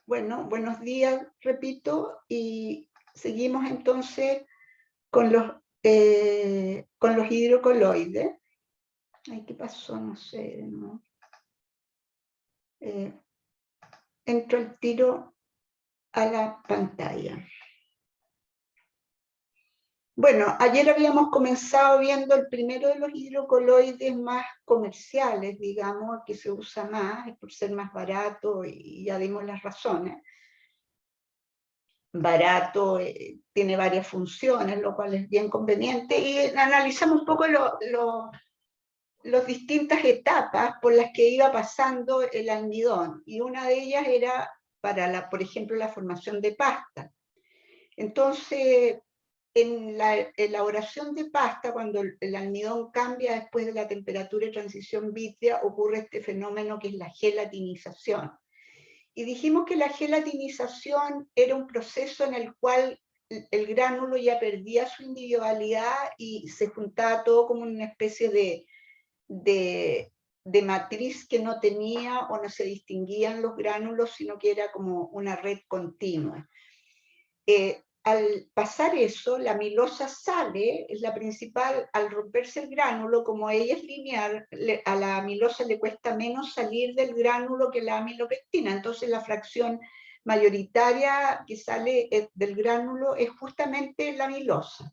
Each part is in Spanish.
Bueno, buenos días, repito, y seguimos entonces con los hidrocoloides. Ay, ¿qué pasó? No sé, ¿no? Entro al tiro a la pantalla. Bueno, ayer habíamos comenzado viendo el primero de los hidrocoloides más comerciales, digamos, que se usa más, es por ser más barato y ya dimos las razones. Barato, tiene varias funciones, lo cual es bien conveniente, y analizamos un poco las distintas etapas por las que iba pasando el almidón, y una de ellas era para, por ejemplo, la formación de pasta. Entonces, en la elaboración de pasta, cuando el almidón cambia después de la temperatura de transición vítrea, ocurre este fenómeno que es la gelatinización. Y dijimos que la gelatinización era un proceso en el cual el gránulo ya perdía su individualidad y se juntaba todo como una especie de matriz que no tenía o no se distinguían los gránulos, sino que era como una red continua. Al pasar eso, la amilosa sale, es la principal, al romperse el gránulo, como ella es lineal, a la amilosa le cuesta menos salir del gránulo que la amilopectina, entonces la fracción mayoritaria que sale del gránulo es justamente la amilosa.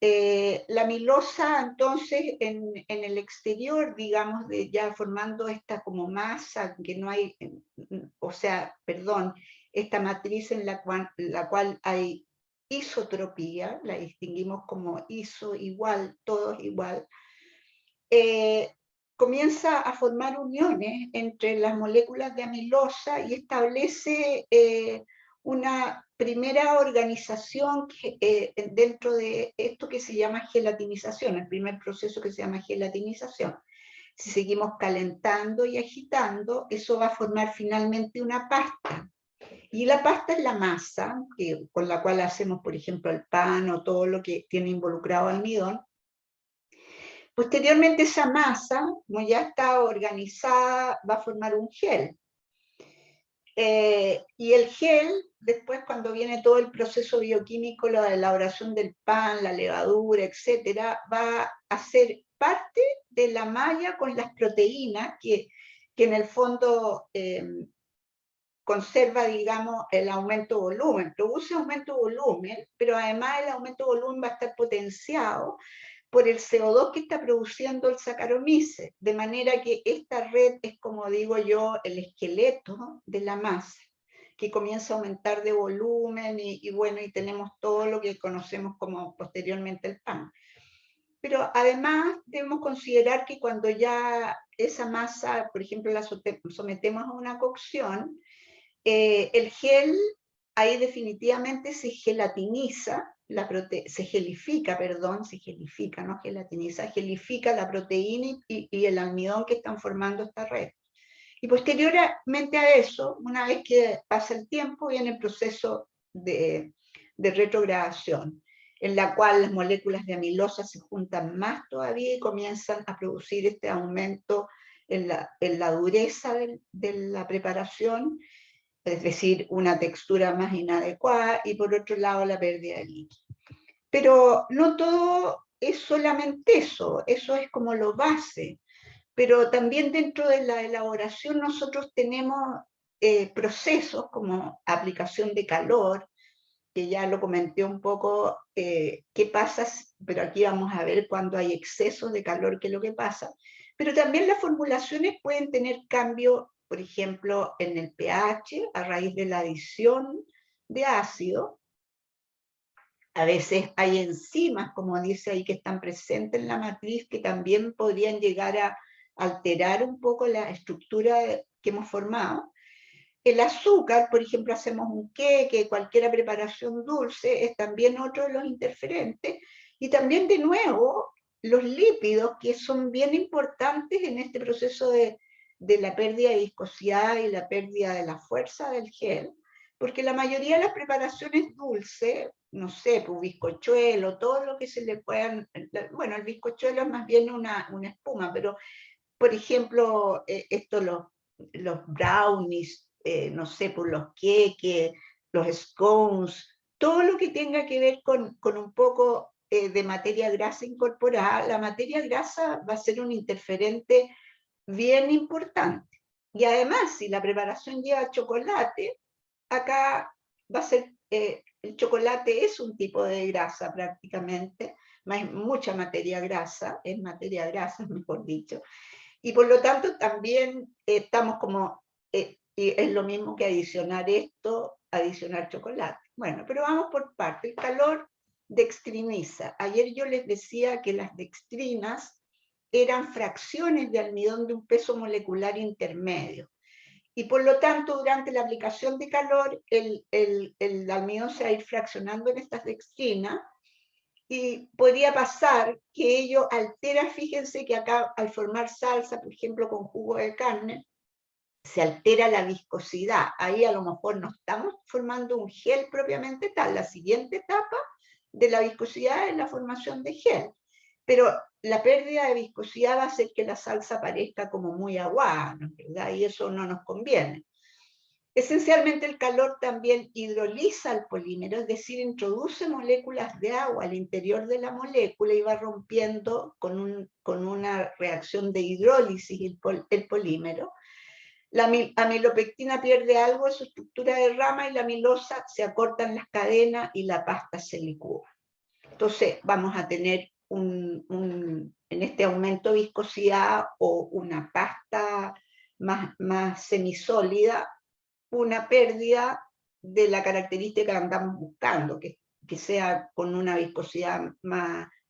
La amilosa, entonces, en el exterior, digamos, ya formando esta como masa, que no hay, o sea, perdón, esta matriz en la cual hay isotropía, la distinguimos como iso, igual, todos igual, comienza a formar uniones entre las moléculas de amilosa y establece una primera organización dentro de esto que se llama gelatinización, el primer proceso que se llama gelatinización. Si seguimos calentando y agitando, eso va a formar finalmente una pasta. Y la pasta es la masa con la cual hacemos, por ejemplo, el pan o todo lo que tiene involucrado almidón. Posteriormente esa masa, como ya está organizada, va a formar un gel. Y el gel, después cuando viene todo el proceso bioquímico, la elaboración del pan, la levadura, etcétera, va a ser parte de la malla con las proteínas que en el fondo conserva, digamos, el aumento de volumen, produce aumento de volumen, pero además el aumento de volumen va a estar potenciado por el CO2 que está produciendo el Saccharomyces, de manera que esta red es, como digo yo, el esqueleto de la masa, que comienza a aumentar de volumen y bueno, y tenemos todo lo que conocemos como posteriormente el pan. Pero además debemos considerar que cuando ya esa masa, por ejemplo, la sometemos a una cocción, el gel ahí definitivamente se gelatiniza, se gelifica, no gelatiniza, gelifica la proteína y el almidón que están formando esta red. Y posteriormente a eso, una vez que pasa el tiempo, viene el proceso de retrogradación, en la cual las moléculas de amilosa se juntan más todavía y comienzan a producir este aumento en la dureza de la preparación, es decir, una textura más inadecuada, y por otro lado la pérdida de líquido. Pero no todo es solamente eso es como lo base, pero también dentro de la elaboración nosotros tenemos procesos como aplicación de calor, que ya lo comenté un poco, qué pasa, pero aquí vamos a ver cuando hay excesos de calor, qué es lo que pasa. Pero también las formulaciones pueden tener cambio, por ejemplo, en el pH a raíz de la adición de ácido. A veces hay enzimas, como dice ahí, que están presentes en la matriz, que también podrían llegar a alterar un poco la estructura que hemos formado. El azúcar, por ejemplo, hacemos un queque, cualquier preparación dulce, es también otro de los interferentes. Y también, de nuevo, los lípidos, que son bien importantes en este proceso de la pérdida de viscosidad y la pérdida de la fuerza del gel, porque la mayoría de las preparaciones dulces, no sé, pues bizcochuelo, todo lo que se le puedan, bueno, el bizcochuelo es más bien una espuma, pero, por ejemplo, los brownies, no sé, por los queques, los scones, todo lo que tenga que ver con un poco de materia grasa incorporada. La materia grasa va a ser un interferente bien importante. Y además, si la preparación lleva chocolate, acá va a ser, el chocolate es un tipo de grasa prácticamente, mucha materia grasa, es materia grasa, mejor dicho, y por lo tanto también estamos como, y es lo mismo que adicionar esto, adicionar chocolate. Bueno, pero vamos por parte. El calor dextriniza. Ayer yo les decía que las dextrinas eran fracciones de almidón de un peso molecular intermedio. Y por lo tanto, durante la aplicación de calor, el almidón se va a ir fraccionando en estas dextrinas, y podría pasar que ello altera, fíjense que acá al formar salsa, por ejemplo, con jugo de carne, se altera la viscosidad. Ahí a lo mejor no estamos formando un gel propiamente tal. La siguiente etapa de la viscosidad es la formación de gel. Pero la pérdida de viscosidad va a hacer que la salsa parezca como muy aguada, ¿no? ¿Verdad? Y eso no nos conviene. Esencialmente el calor también hidroliza el polímero, es decir, introduce moléculas de agua al interior de la molécula y va rompiendo con una reacción de hidrólisis el polímero. La amilopectina pierde algo de su estructura de rama y la amilosa se acortan las cadenas y la pasta se licúa. Entonces vamos a tener en este aumento de viscosidad o una pasta más semisólida, una pérdida de la característica que andamos buscando, que sea con una viscosidad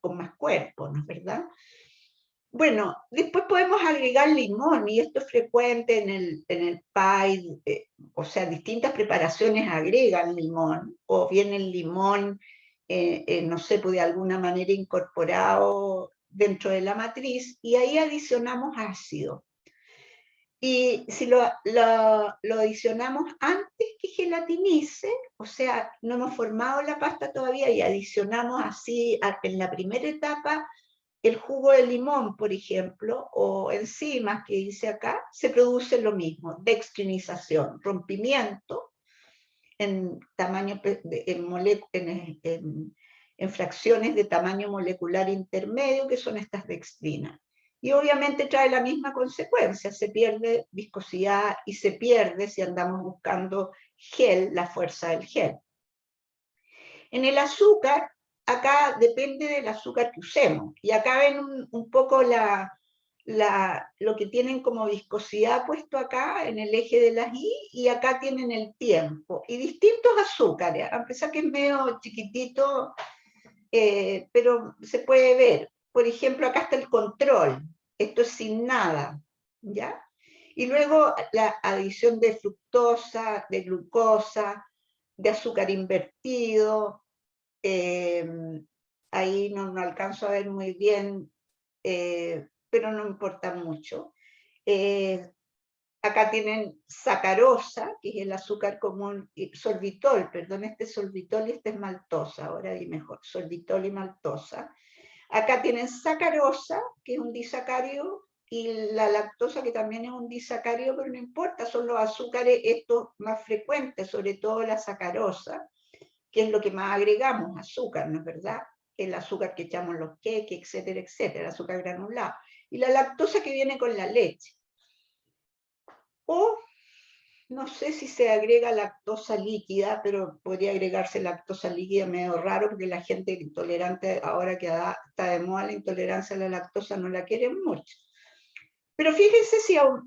con más cuerpo, ¿no es verdad? Bueno, después podemos agregar limón, y esto es frecuente en el pie, o sea, distintas preparaciones agregan limón, o bien el limón, no sé, pues de alguna manera incorporado dentro de la matriz, y ahí adicionamos ácido. Y si lo adicionamos antes que gelatinice, o sea, no hemos formado la pasta todavía y adicionamos así en la primera etapa el jugo de limón, por ejemplo, o enzimas que dice acá, se produce lo mismo, dextrinización, rompimiento en tamaño, en fracciones de tamaño molecular intermedio, que son estas dextrinas. Y obviamente trae la misma consecuencia, se pierde viscosidad y se pierde, si andamos buscando gel, la fuerza del gel. En el azúcar, acá depende del azúcar que usemos, y acá ven un poco lo que tienen como viscosidad puesto acá en el eje de las I, y acá tienen el tiempo, y distintos azúcares, a pesar que es medio chiquitito, pero se puede ver. Por ejemplo, acá está el control, esto es sin nada, ¿ya? Y luego la adición de fructosa, de glucosa, de azúcar invertido, ahí no alcanzo a ver muy bien, pero no importa mucho. Acá tienen sacarosa, que es el azúcar común, y sorbitol, perdón, este es sorbitol y este es maltosa, ahora di mejor, sorbitol y maltosa. Acá tienen sacarosa, que es un disacárido, y la lactosa, que también es un disacárido, pero no importa, son los azúcares estos más frecuentes, sobre todo la sacarosa, que es lo que más agregamos, azúcar, ¿no es verdad? El azúcar que echamos en los queques, etcétera, etcétera, el azúcar granulado. Y la lactosa que viene con la leche. O no sé si se agrega lactosa líquida, pero podría agregarse lactosa líquida medio raro, porque la gente intolerante, ahora que está de moda la intolerancia a la lactosa, no la quiere mucho. Pero fíjense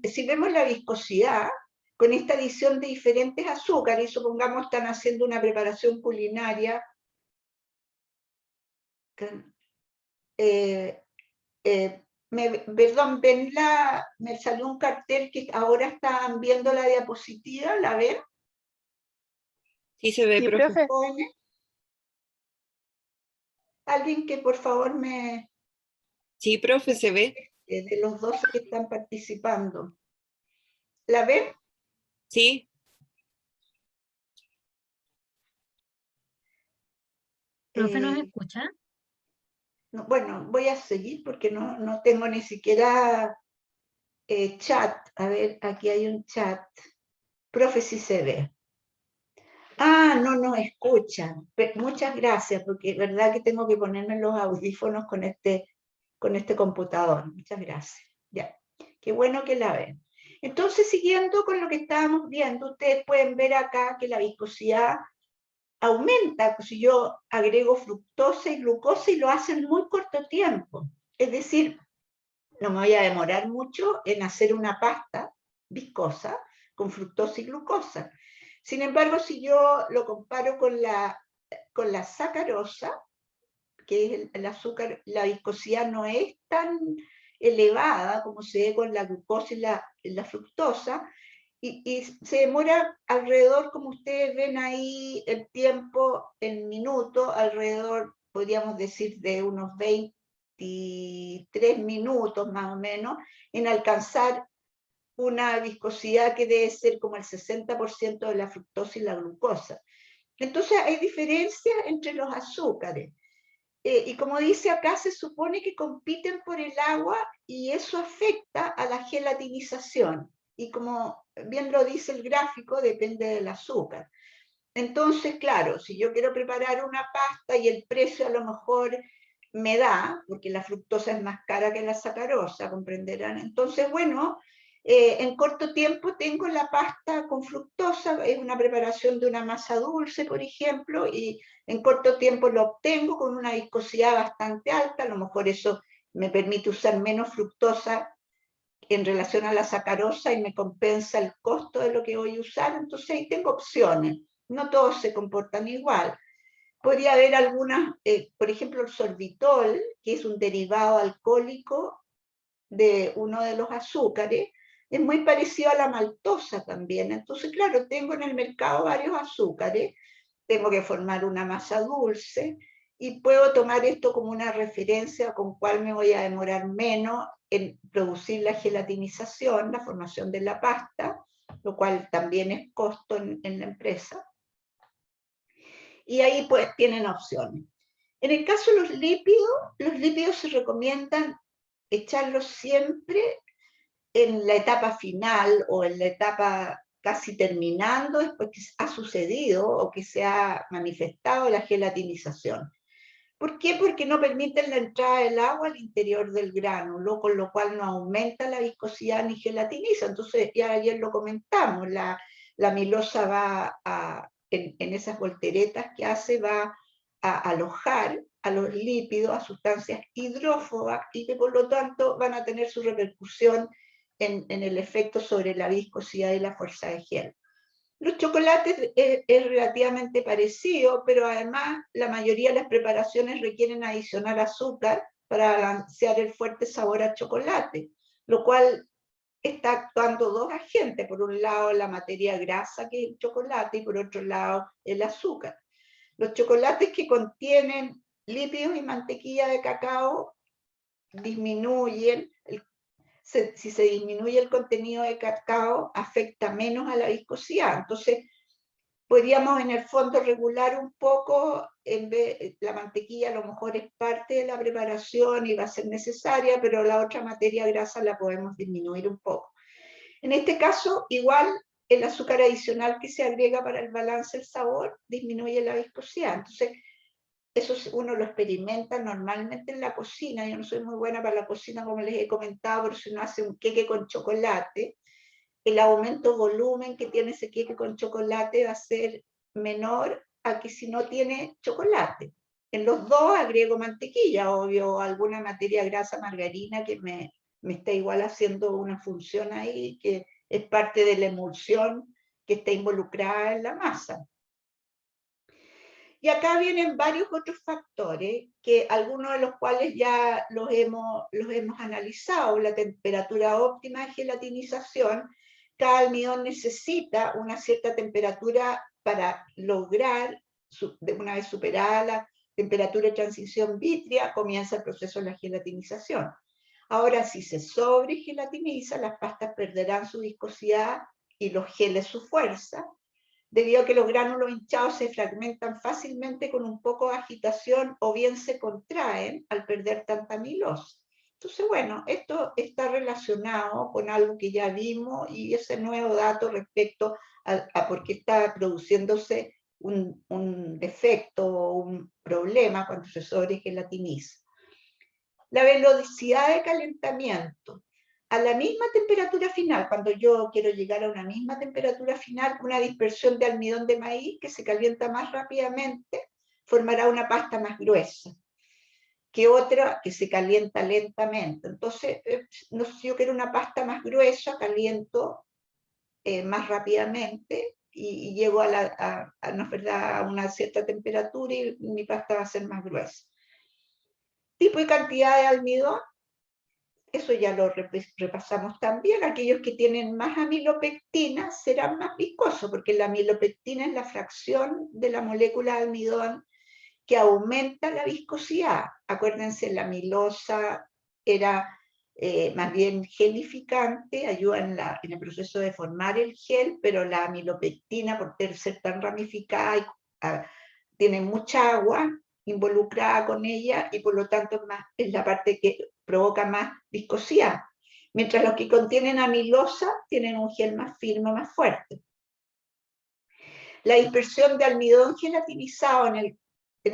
si vemos la viscosidad, con esta adición de diferentes azúcares, y supongamos están haciendo una preparación culinaria, perdón, me salió un cartel que ahora están viendo la diapositiva, ¿la ven? Sí, se ve, Sí, profe. profe. Alguien que por favor me... Sí, profe, se ve. de los 12 que están participando. ¿La ven? Sí. ¿Profe nos escucha? No, bueno, voy a seguir porque no tengo ni siquiera chat. A ver, aquí hay un chat. Profe, sí se ve. Ah, no nos escuchan. Muchas gracias, porque es verdad que tengo que ponerme los audífonos con este computador. Muchas gracias. Ya, qué bueno que la ven. Entonces, siguiendo con lo que estábamos viendo, ustedes pueden ver acá que la viscosidad aumenta si yo agrego fructosa y glucosa y lo hace en muy corto tiempo. Es decir, no me voy a demorar mucho en hacer una pasta viscosa con fructosa y glucosa. Sin embargo, si yo lo comparo con la sacarosa, que es el azúcar, la viscosidad no es tan elevada como se ve con la glucosa y la fructosa, y se demora alrededor, como ustedes ven ahí, el tiempo en minutos, alrededor, podríamos decir, de unos 23 minutos más o menos, en alcanzar una viscosidad que debe ser como el 60% de la fructosa y la glucosa. Entonces hay diferencias entre los azúcares. Y como dice acá, se supone que compiten por el agua y eso afecta a la gelatinización. Y como bien lo dice el gráfico, depende del azúcar. Entonces, claro, si yo quiero preparar una pasta y el precio a lo mejor me da, porque la fructosa es más cara que la sacarosa, comprenderán. Entonces, bueno, en corto tiempo tengo la pasta con fructosa, es una preparación de una masa dulce, por ejemplo, y en corto tiempo lo obtengo con una viscosidad bastante alta, a lo mejor eso me permite usar menos fructosa en relación a la sacarosa y me compensa el costo de lo que voy a usar, entonces ahí tengo opciones, no todos se comportan igual. Podría haber algunas, por ejemplo el sorbitol, que es un derivado alcohólico de uno de los azúcares, es muy parecido a la maltosa también, entonces claro, tengo en el mercado varios azúcares, tengo que formar una masa dulce, y puedo tomar esto como una referencia con cuál me voy a demorar menos en producir la gelatinización, la formación de la pasta, lo cual también es costo en la empresa. Y ahí pues tienen opciones. En el caso de los lípidos se recomiendan echarlos siempre en la etapa final o en la etapa casi terminando, después que ha sucedido o que se ha manifestado la gelatinización. ¿Por qué? Porque no permiten la entrada del agua al interior del gránulo, con lo cual no aumenta la viscosidad ni gelatiniza. Entonces, ya ayer lo comentamos, la amilosa va en esas volteretas que hace, va a alojar a los lípidos, a sustancias hidrófobas, y que por lo tanto van a tener su repercusión en el efecto sobre la viscosidad y la fuerza de gel. Los chocolates es relativamente parecido, pero además la mayoría de las preparaciones requieren adicionar azúcar para balancear el fuerte sabor a chocolate, lo cual está actuando dos agentes, por un lado la materia grasa que es el chocolate y por otro lado el azúcar. Los chocolates que contienen lípidos y mantequilla de cacao disminuyen si se disminuye el contenido de cacao, afecta menos a la viscosidad. Entonces, podríamos en el fondo regular un poco, en vez, la mantequilla a lo mejor es parte de la preparación y va a ser necesaria, pero la otra materia grasa la podemos disminuir un poco. En este caso, igual el azúcar adicional que se agrega para el balance del sabor disminuye la viscosidad. Entonces, eso uno lo experimenta normalmente en la cocina. Yo no soy muy buena para la cocina, como les he comentado, pero si uno hace un queque con chocolate, el aumento volumen que tiene ese queque con chocolate va a ser menor a que si no tiene chocolate. En los dos agrego mantequilla, obvio, alguna materia grasa, margarina, que me está igual haciendo una función ahí, que es parte de la emulsión que está involucrada en la masa. Y acá vienen varios otros factores, que algunos de los cuales ya los hemos analizado. La temperatura óptima de gelatinización. Cada almidón necesita una cierta temperatura para lograr, una vez superada la temperatura de transición vítrea, comienza el proceso de la gelatinización. Ahora, si se sobregelatiniza, las pastas perderán su viscosidad y los geles su fuerza, debido a que los gránulos hinchados se fragmentan fácilmente con un poco de agitación o bien se contraen al perder tanta amilosa. Entonces, bueno, esto está relacionado con algo que ya vimos y ese nuevo dato respecto a por qué está produciéndose un defecto o un problema cuando se sobregelatiniza. La velocidad de calentamiento. A la misma temperatura final, cuando yo quiero llegar a una misma temperatura final, una dispersión de almidón de maíz que se calienta más rápidamente formará una pasta más gruesa que otra que se calienta lentamente. Entonces, no sé, si yo quiero una pasta más gruesa, caliento más rápidamente y llego ¿no es verdad?, a una cierta temperatura y mi pasta va a ser más gruesa. Tipo y cantidad de almidón, eso ya lo repasamos también. Aquellos que tienen más amilopectina serán más viscosos, porque la amilopectina es la fracción de la molécula de almidón que aumenta la viscosidad. Acuérdense, la amilosa era más bien gelificante, ayuda en el proceso de formar el gel, pero la amilopectina, por ser tan ramificada, tiene mucha agua involucrada con ella y por lo tanto es la parte que provoca más viscosidad. Mientras los que contienen amilosa tienen un gel más firme, más fuerte. La dispersión de almidón gelatinizado en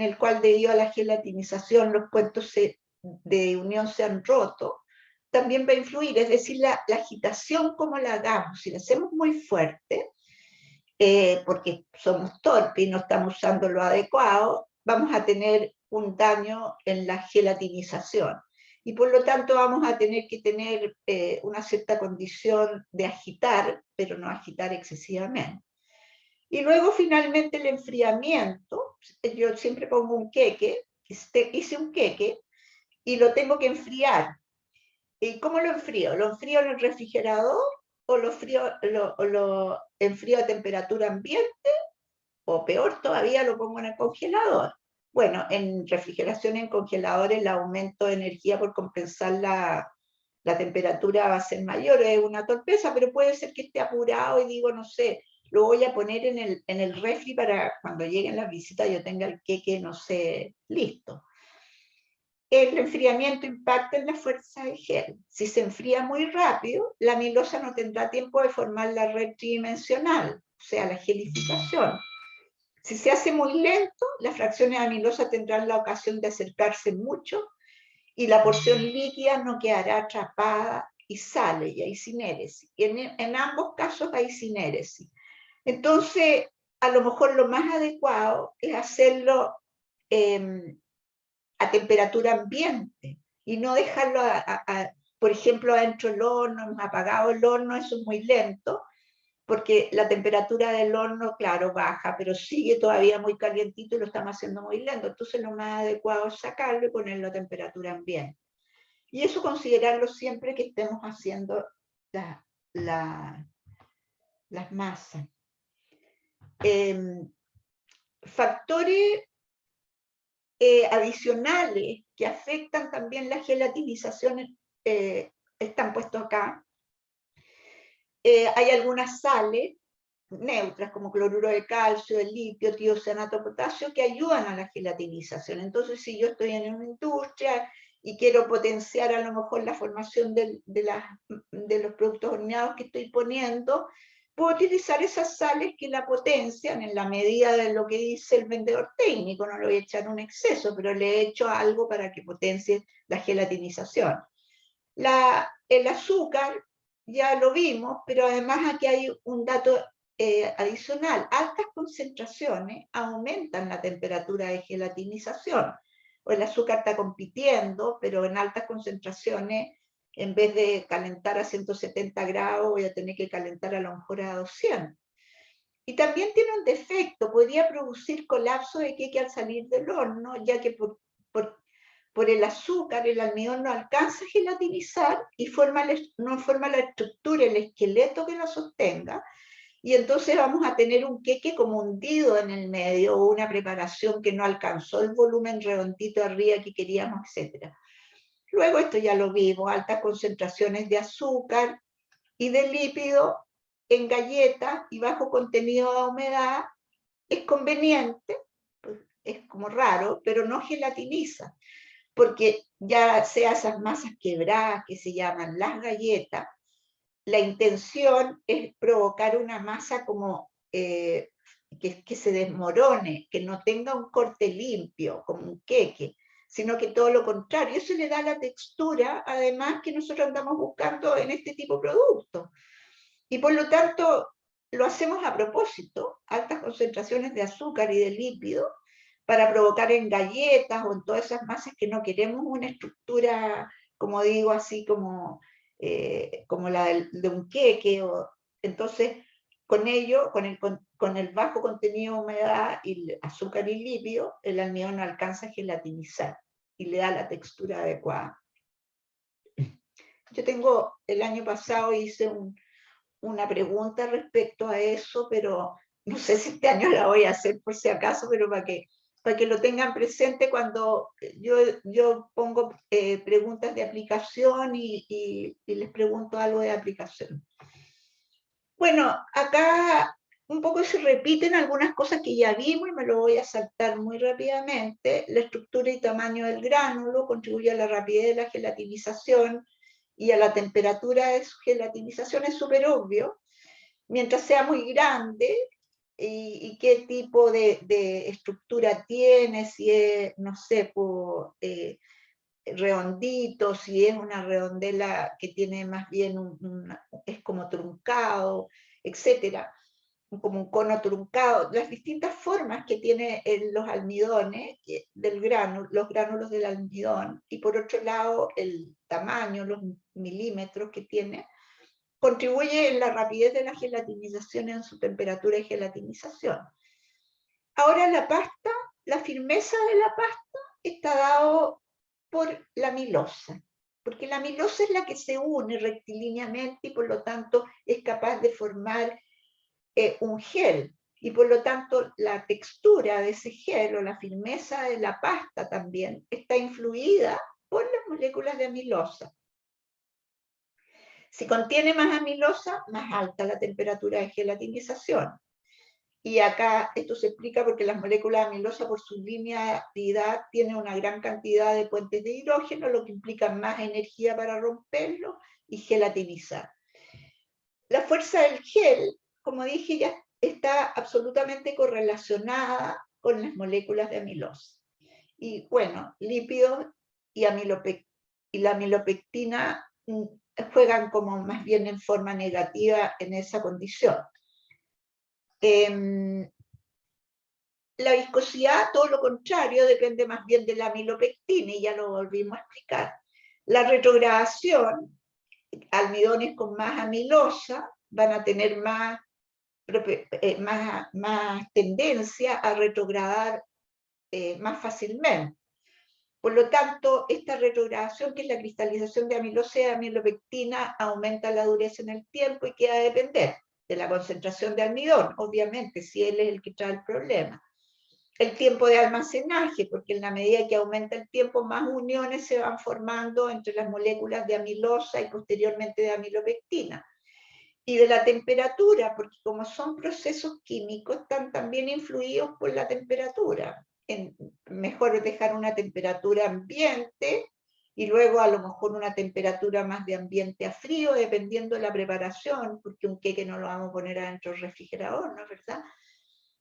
el cual debido a la gelatinización los puentes de unión se han roto, también va a influir, es decir, la agitación como la hagamos, si la hacemos muy fuerte, porque somos torpes y no estamos usando lo adecuado, vamos a tener un daño en la gelatinización. Y por lo tanto vamos a tener que tener una cierta condición de agitar, pero no agitar excesivamente. Y luego finalmente el enfriamiento. Yo siempre pongo un queque, hice un queque y lo tengo que enfriar. ¿Y cómo lo enfrío? ¿Lo enfrío en el refrigerador o lo enfrío a temperatura ambiente? O peor todavía, lo pongo en el congelador. Bueno, en refrigeración y en congelador el aumento de energía por compensar la temperatura va a ser mayor, es una torpeza, pero puede ser que esté apurado y digo, no sé, lo voy a poner en el refri para cuando lleguen las visitas yo tenga el queque, no sé, listo. El enfriamiento impacta en la fuerza de gel. Si se enfría muy rápido, la amilosa no tendrá tiempo de formar la red tridimensional, o sea, la gelificación. Si se hace muy lento, las fracciones de amilosa tendrán la ocasión de acercarse mucho y la porción líquida no quedará atrapada y sale, y hay sinéresis. Y en ambos casos hay sinéresis. Entonces, a lo mejor lo más adecuado es hacerlo a temperatura ambiente y no dejarlo, por ejemplo, adentro del horno, apagado el horno, eso es muy lento, porque la temperatura del horno, claro, baja, pero sigue todavía muy calientito y lo estamos haciendo muy lento. Entonces lo más adecuado es sacarlo y ponerlo a temperatura ambiente. Y eso considerarlo siempre que estemos haciendo las masas. Factores adicionales que afectan también la gelatinización están puestos acá. Hay algunas sales neutras como cloruro de calcio, de litio, tiocianato de potasio que ayudan a la gelatinización. Entonces, si yo estoy en una industria y quiero potenciar a lo mejor la formación de los productos horneados que estoy poniendo, puedo utilizar esas sales que la potencian en la medida de lo que dice el vendedor técnico. No le voy a echar un exceso, pero le he hecho algo para que potencie la gelatinización. El azúcar ya lo vimos, pero además aquí hay un dato adicional. Altas concentraciones aumentan la temperatura de gelatinización. O el azúcar está compitiendo, pero en altas concentraciones, en vez de calentar a 170 grados, voy a tener que calentar a lo mejor a 200. Y también tiene un defecto, podría producir colapso de queque al salir del horno, ya que por el azúcar el almidón no alcanza a gelatinizar y no forma la estructura, el esqueleto que la sostenga, y entonces vamos a tener un queque como hundido en el medio o una preparación que no alcanzó el volumen redondito arriba que queríamos, etc. Luego esto ya lo vimos, altas concentraciones de azúcar y de lípido en galletas y bajo contenido de humedad es conveniente, pues es como raro, pero no gelatiniza. porque ya sea esas masas quebradas que se llaman las galletas, la intención es provocar una masa como que se desmorone, que no tenga un corte limpio, como un queque, sino que todo lo contrario. Eso le da la textura, además, que nosotros andamos buscando en este tipo de productos. Y por lo tanto, lo hacemos a propósito, altas concentraciones de azúcar y de lípido, para provocar en galletas o en todas esas masas que no queremos una estructura, como digo, así como la de un queque. Entonces, con ello, con el bajo contenido de humedad y azúcar y lípido, el almidón alcanza a gelatinizar y le da la textura adecuada. Yo el año pasado hice una pregunta respecto a eso, pero no sé si este año la voy a hacer por si acaso, pero para que lo tengan presente cuando yo pongo preguntas de aplicación y les pregunto algo de aplicación. Bueno, acá un poco se repiten algunas cosas que ya vimos y me lo voy a saltar muy rápidamente. La estructura y tamaño del gránulo contribuye a la rapidez de la gelatinización y a la temperatura de su gelatinización, es súper obvio. Mientras sea muy grande y qué tipo de estructura tiene, si es, no sé, redondito, si es una redondela que tiene más bien es como truncado, etcétera, como un cono truncado, las distintas formas que tiene los almidones los gránulos del almidón, y por otro lado el tamaño, los milímetros que tiene, contribuye en la rapidez de la gelatinización en su temperatura de gelatinización. Ahora la firmeza de la pasta está dado por la amilosa, porque la amilosa es la que se une rectilíneamente y por lo tanto es capaz de formar un gel, y por lo tanto la textura de ese gel o la firmeza de la pasta también está influida por las moléculas de amilosa. Si contiene más amilosa, más alta la temperatura de gelatinización. Y acá esto se explica porque las moléculas de amilosa, por su linealidad, tienen una gran cantidad de puentes de hidrógeno, lo que implica más energía para romperlo y gelatinizar. La fuerza del gel, como dije, ya está absolutamente correlacionada con las moléculas de amilosa. Y bueno, lípidos y la amilopectina juegan como más bien en forma negativa en esa condición. La viscosidad, todo lo contrario, depende más bien de la amilopectina, y ya lo volvimos a explicar. La retrogradación, almidones con más amilosa van a tener más tendencia a retrogradar más fácilmente. Por lo tanto, esta retrogradación, que es la cristalización de amilosa y amilopectina, aumenta la dureza en el tiempo y queda a depender de la concentración de almidón, obviamente, si él es el que trae el problema. El tiempo de almacenaje, porque en la medida que aumenta el tiempo, más uniones se van formando entre las moléculas de amilosa y posteriormente de amilopectina. Y de la temperatura, porque como son procesos químicos, están también influidos por la temperatura. Mejor dejar una temperatura ambiente y luego a lo mejor una temperatura más de ambiente a frío, dependiendo de la preparación, porque un queque no lo vamos a poner adentro del refrigerador, ¿no es verdad?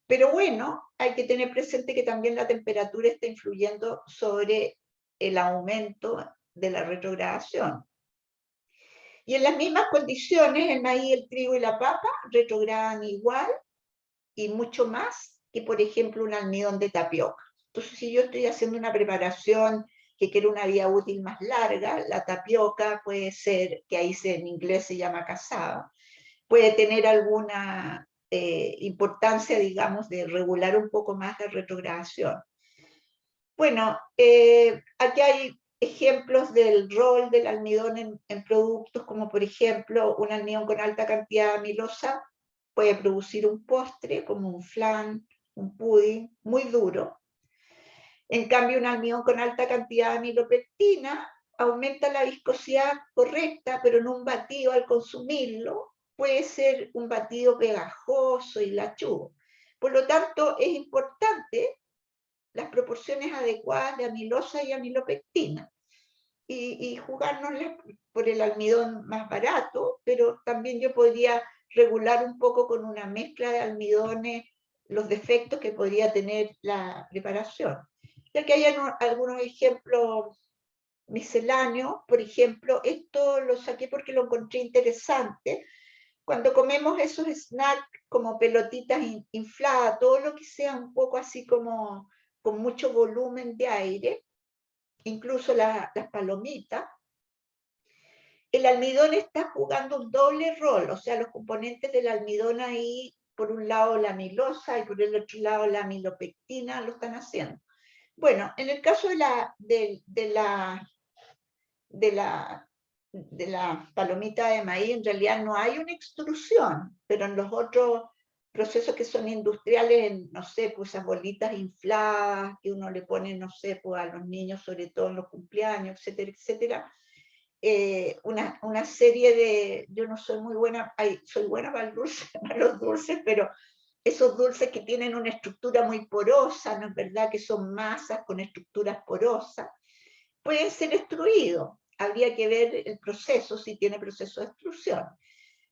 Pero bueno, hay que tener presente que también la temperatura está influyendo sobre el aumento de la retrogradación. Y en las mismas condiciones, el maíz, el trigo y la papa retrogradan igual y mucho más que, por ejemplo, un almidón de tapioca. Entonces, si yo estoy haciendo una preparación que quiere una vida útil más larga, la tapioca puede ser, que ahí en inglés se llama cassava, puede tener alguna importancia, digamos, de regular un poco más la retrogradación. Bueno, aquí hay ejemplos del rol del almidón en productos, como por ejemplo, un almidón con alta cantidad de amilosa puede producir un postre, como un flan, un pudding, muy duro. En cambio, un almidón con alta cantidad de amilopectina aumenta la viscosidad correcta, pero en un batido al consumirlo puede ser un batido pegajoso y lachudo. Por lo tanto, es importante las proporciones adecuadas de amilosa y amilopectina y jugárnoslas por el almidón más barato, pero también yo podría regular un poco con una mezcla de almidones los defectos que podría tener la preparación. Ya que hay algunos ejemplos misceláneos, por ejemplo, esto lo saqué porque lo encontré interesante. Cuando comemos esos snacks como pelotitas infladas, todo lo que sea un poco así como con mucho volumen de aire, incluso las palomitas, el almidón está jugando un doble rol, o sea, los componentes del almidón ahí, por un lado la amilosa y por el otro lado la amilopectina lo están haciendo. Bueno, en el caso de la palomita de maíz, en realidad no hay una extrusión, pero en los otros procesos que son industriales, no sé, pues esas bolitas infladas que uno le pone, no sé, pues a los niños, sobre todo en los cumpleaños, etcétera, etcétera, una serie de, yo no soy muy buena, soy buena para, para los dulces, pero esos dulces que tienen una estructura muy porosa, ¿no es verdad? Que son masas con estructuras porosas, pueden ser extruidos. Habría que ver el proceso, si tiene proceso de extrusión.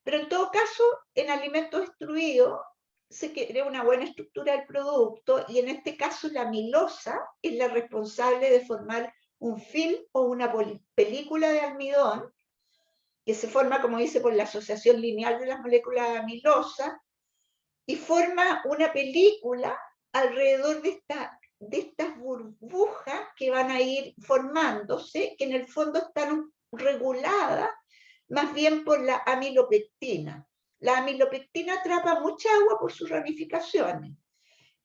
Pero en todo caso, en alimentos extruidos se crea una buena estructura del producto y en este caso la amilosa es la responsable de formar un film o una película de almidón que se forma, como dice, por la asociación lineal de las moléculas de amilosa y forma una película alrededor de estas burbujas que van a ir formándose, que en el fondo están reguladas más bien por la amilopectina. La amilopectina atrapa mucha agua por sus ramificaciones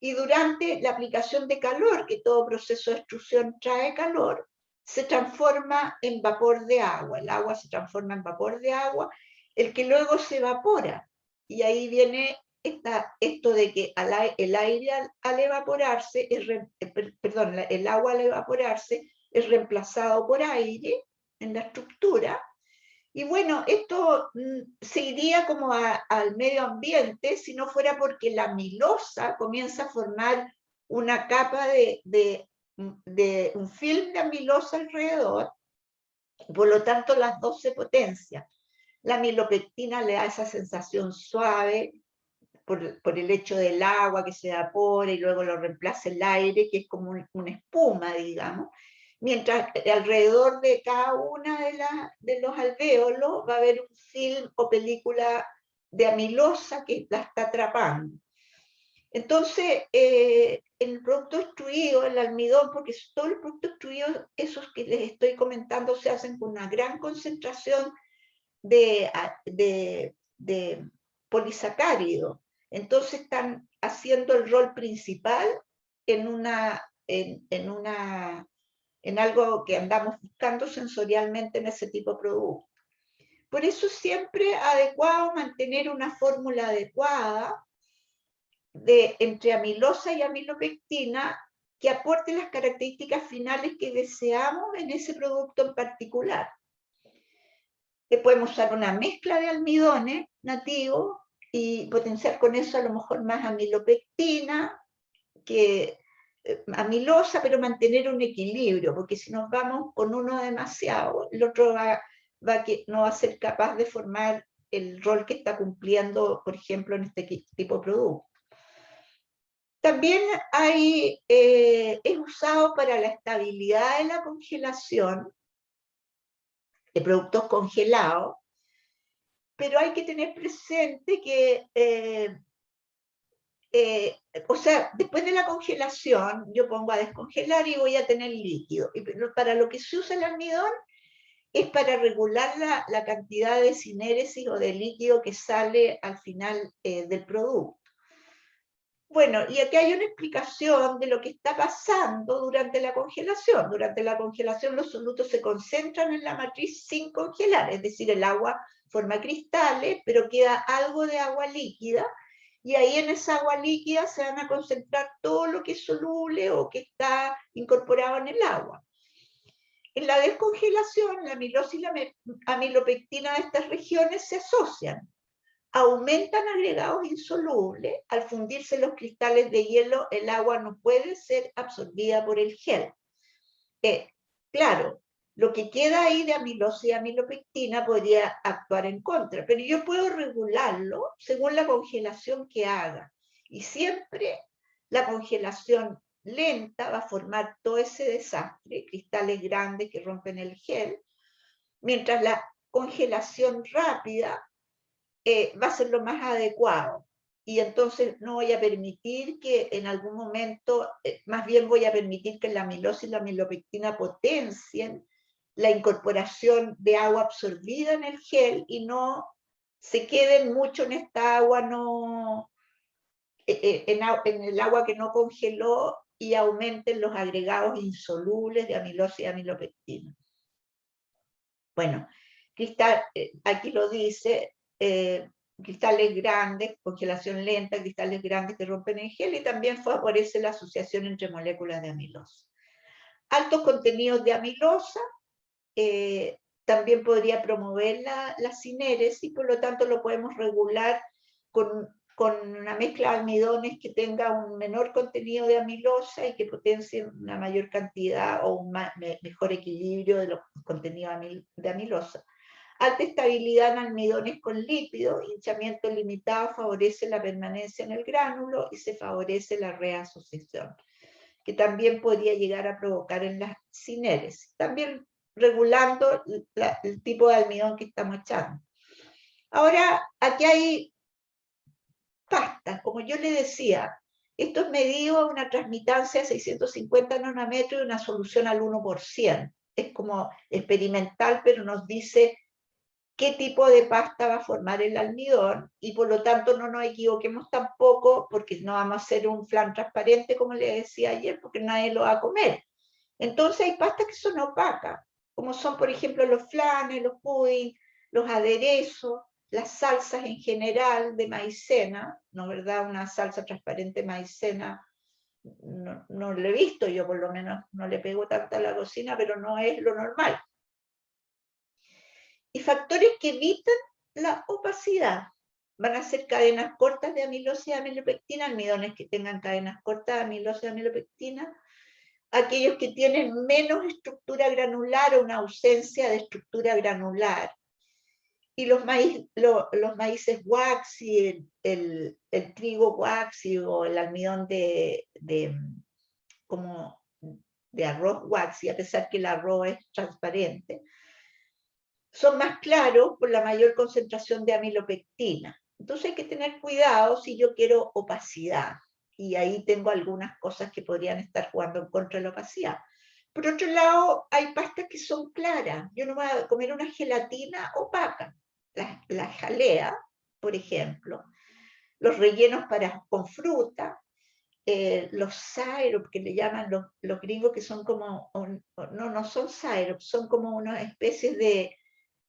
y durante la aplicación de calor, que todo proceso de extrusión trae calor, se transforma en vapor de agua. El agua se transforma en vapor de agua, el que luego se evapora. Y ahí viene esto de que el aire al evaporarse, el agua al evaporarse es reemplazado por aire en la estructura. Y bueno, esto se iría como al medio ambiente si no fuera porque la amilosa comienza a formar una capa de un film de amilosa alrededor, por lo tanto las dos se potencian. La amilopectina le da esa sensación suave por el hecho del agua que se evapora y luego lo reemplaza el aire, que es como una espuma, digamos. Mientras alrededor de cada una de los alvéolos va a haber un film o película de amilosa que la está atrapando. Entonces, el producto extruido, el almidón, porque todos los productos extruidos, esos que les estoy comentando, se hacen con una gran concentración de polisacáridos. Entonces están haciendo el rol principal en algo que andamos buscando sensorialmente en ese tipo de producto. Por eso es siempre adecuado mantener una fórmula adecuada entre amilosa y amilopectina que aporte las características finales que deseamos en ese producto en particular. Podemos usar una mezcla de almidones nativos y potenciar con eso a lo mejor más amilopectina que amilosa, pero mantener un equilibrio, porque si nos vamos con uno demasiado, el otro no va a ser capaz de formar el rol que está cumpliendo, por ejemplo, en este tipo de producto. También es usado para la estabilidad de la congelación de productos congelados, pero hay que tener presente que o sea, después de la congelación, yo pongo a descongelar y voy a tener líquido. Y para lo que se usa el almidón es para regular la cantidad de sinéresis o de líquido que sale al final del producto. Bueno, y aquí hay una explicación de lo que está pasando durante la congelación. Durante la congelación los solutos se concentran en la matriz sin congelar, es decir, el agua forma cristales, pero queda algo de agua líquida, y ahí en esa agua líquida se van a concentrar todo lo que es soluble o que está incorporado en el agua. En la descongelación, la amilosa y la amilopectina de estas regiones se asocian, aumentan agregados insolubles. Al fundirse los cristales de hielo, el agua no puede ser absorbida por el gel. Claro, lo que queda ahí de amilosa y amilopectina podría actuar en contra, pero yo puedo regularlo según la congelación que haga. Y siempre la congelación lenta va a formar todo ese desastre, cristales grandes que rompen el gel, mientras la congelación rápida va a ser lo más adecuado. Y entonces no voy a permitir que en algún momento, más bien voy a permitir que la amilosa y la amilopectina potencien la incorporación de agua absorbida en el gel y no se queden mucho en esta agua, en el agua que no congeló, y aumenten los agregados insolubles de amilosa y amilopectina. Bueno, aquí lo dice, cristales grandes, congelación lenta, cristales grandes que rompen el gel, y también favorece la asociación entre moléculas de amilosa. Altos contenidos de amilosa también podría promover la cinéresis, por lo tanto lo podemos regular con una mezcla de almidones que tenga un menor contenido de amilosa y que potencie una mayor cantidad o un mejor equilibrio de los contenidos de amilosa. Alta estabilidad en almidones con lípido, hinchamiento limitado favorece la permanencia en el gránulo y se favorece la reasociación, que también podría llegar a provocar en la cinéresis, también regulando el tipo de almidón que estamos echando. Ahora, aquí hay pastas, como yo le decía, esto es medido a una transmitancia de 650 nanómetros y una solución al 1%. Es como experimental, pero nos dice qué tipo de pasta va a formar el almidón, y por lo tanto no nos equivoquemos tampoco, porque no vamos a hacer un flan transparente, como le decía ayer, porque nadie lo va a comer. Entonces hay pastas que son opacas, como son, por ejemplo, los flanes, los pudding, los aderezos, las salsas en general de maicena, ¿no es verdad? Una salsa transparente de maicena, no lo he visto, yo por lo menos no le pego tanto a la cocina, pero no es lo normal. Y factores que evitan la opacidad van a ser cadenas cortas de amilosa y amilopectina, almidones que tengan cadenas cortas de amilosa y amilopectina, aquellos que tienen menos estructura granular o una ausencia de estructura granular, y los maíces waxy, el trigo waxy o el almidón de arroz waxy, a pesar que el arroz es transparente, son más claros por la mayor concentración de amilopectina. Entonces hay que tener cuidado si yo quiero opacidad, y ahí tengo algunas cosas que podrían estar jugando en contra de la opacidad. Por otro lado, hay pastas que son claras. Yo no voy a comer una gelatina opaca. La jalea, por ejemplo, los rellenos con fruta, los syrup, que le llaman los gringos, que son como, no son syrup, son como unas especies de,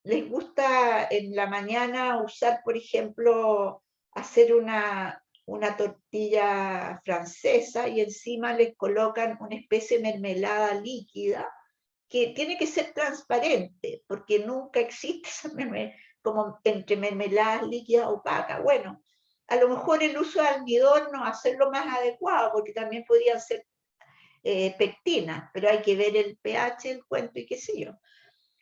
les gusta en la mañana usar, por ejemplo, hacer una tortilla francesa y encima les colocan una especie de mermelada líquida que tiene que ser transparente, porque nunca existe esa como entre mermeladas líquidas opacas. Bueno, a lo mejor el uso de almidón no va a ser lo más adecuado, porque también podrían ser pectinas, pero hay que ver el pH, el cuento y qué sé yo.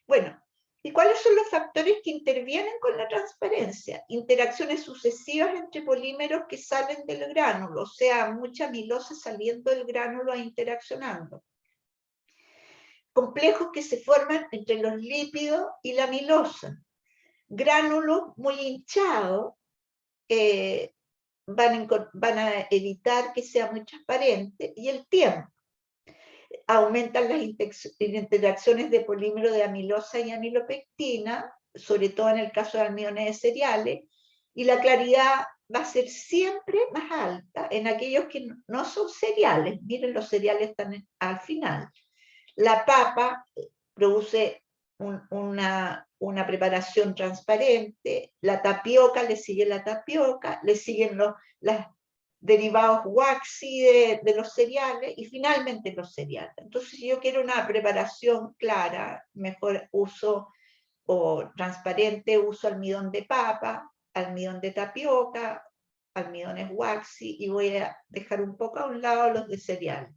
Bueno, ¿y cuáles son los factores que intervienen con la transparencia? Interacciones sucesivas entre polímeros que salen del gránulo, o sea, mucha amilosa saliendo del gránulo e interaccionando. Complejos que se forman entre los lípidos y la amilosa. Gránulos muy hinchados van a evitar que sea muy transparente, y el tiempo. Aumentan las interacciones de polímero de amilosa y amilopectina, sobre todo en el caso de almidones de cereales, y la claridad va a ser siempre más alta en aquellos que no son cereales. Miren, los cereales están al final. La papa produce una preparación transparente, la tapioca, le sigue la tapioca, le siguen los derivados waxy de los cereales, y finalmente los cereales. Entonces, si yo quiero una preparación clara, mejor uso, o transparente, uso almidón de papa, almidón de tapioca, almidones waxy, y voy a dejar un poco a un lado los de cereal.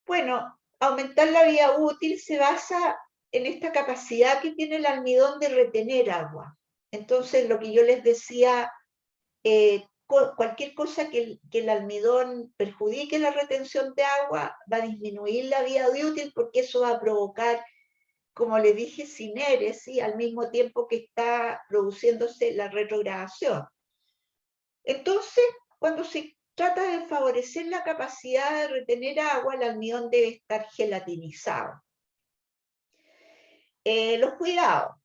Bueno, aumentar la vida útil se basa en esta capacidad que tiene el almidón de retener agua. Entonces, lo que yo les decía, cualquier cosa que el almidón perjudique la retención de agua va a disminuir la vida útil, porque eso va a provocar, como les dije, sinéresis al mismo tiempo que está produciéndose la retrogradación. Entonces, cuando se trata de favorecer la capacidad de retener agua, el almidón debe estar gelatinizado. Los cuidados.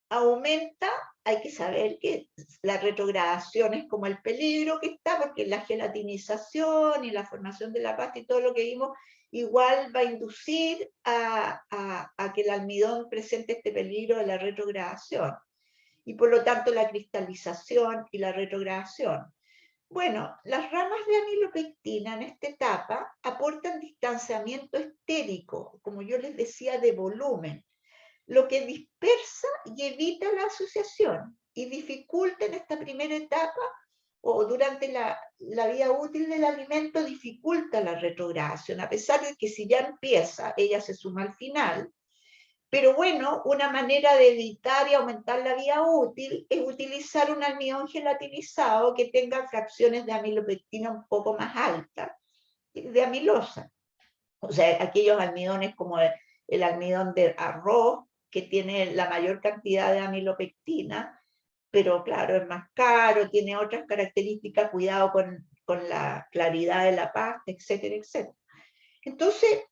Aumenta, hay que saber que la retrogradación es como el peligro que está, porque la gelatinización y la formación de la pasta y todo lo que vimos, igual va a inducir a que el almidón presente este peligro de la retrogradación. Y por lo tanto la cristalización y la retrogradación. Bueno, las ramas de amilopectina en esta etapa aportan distanciamiento estérico, como yo les decía, de volumen, lo que dispersa y evita la asociación y dificulta en esta primera etapa o durante la vida útil del alimento, dificulta la retrogradación, a pesar de que si ya empieza, ella se suma al final. Pero bueno, una manera de evitar y aumentar la vida útil es utilizar un almidón gelatinizado que tenga fracciones de amilopectina un poco más altas, de amilosa. O sea, aquellos almidones como el almidón de arroz, que tiene la mayor cantidad de amilopectina, pero claro, es más caro, tiene otras características, cuidado con la claridad de la pasta, etcétera, etcétera. Entonces,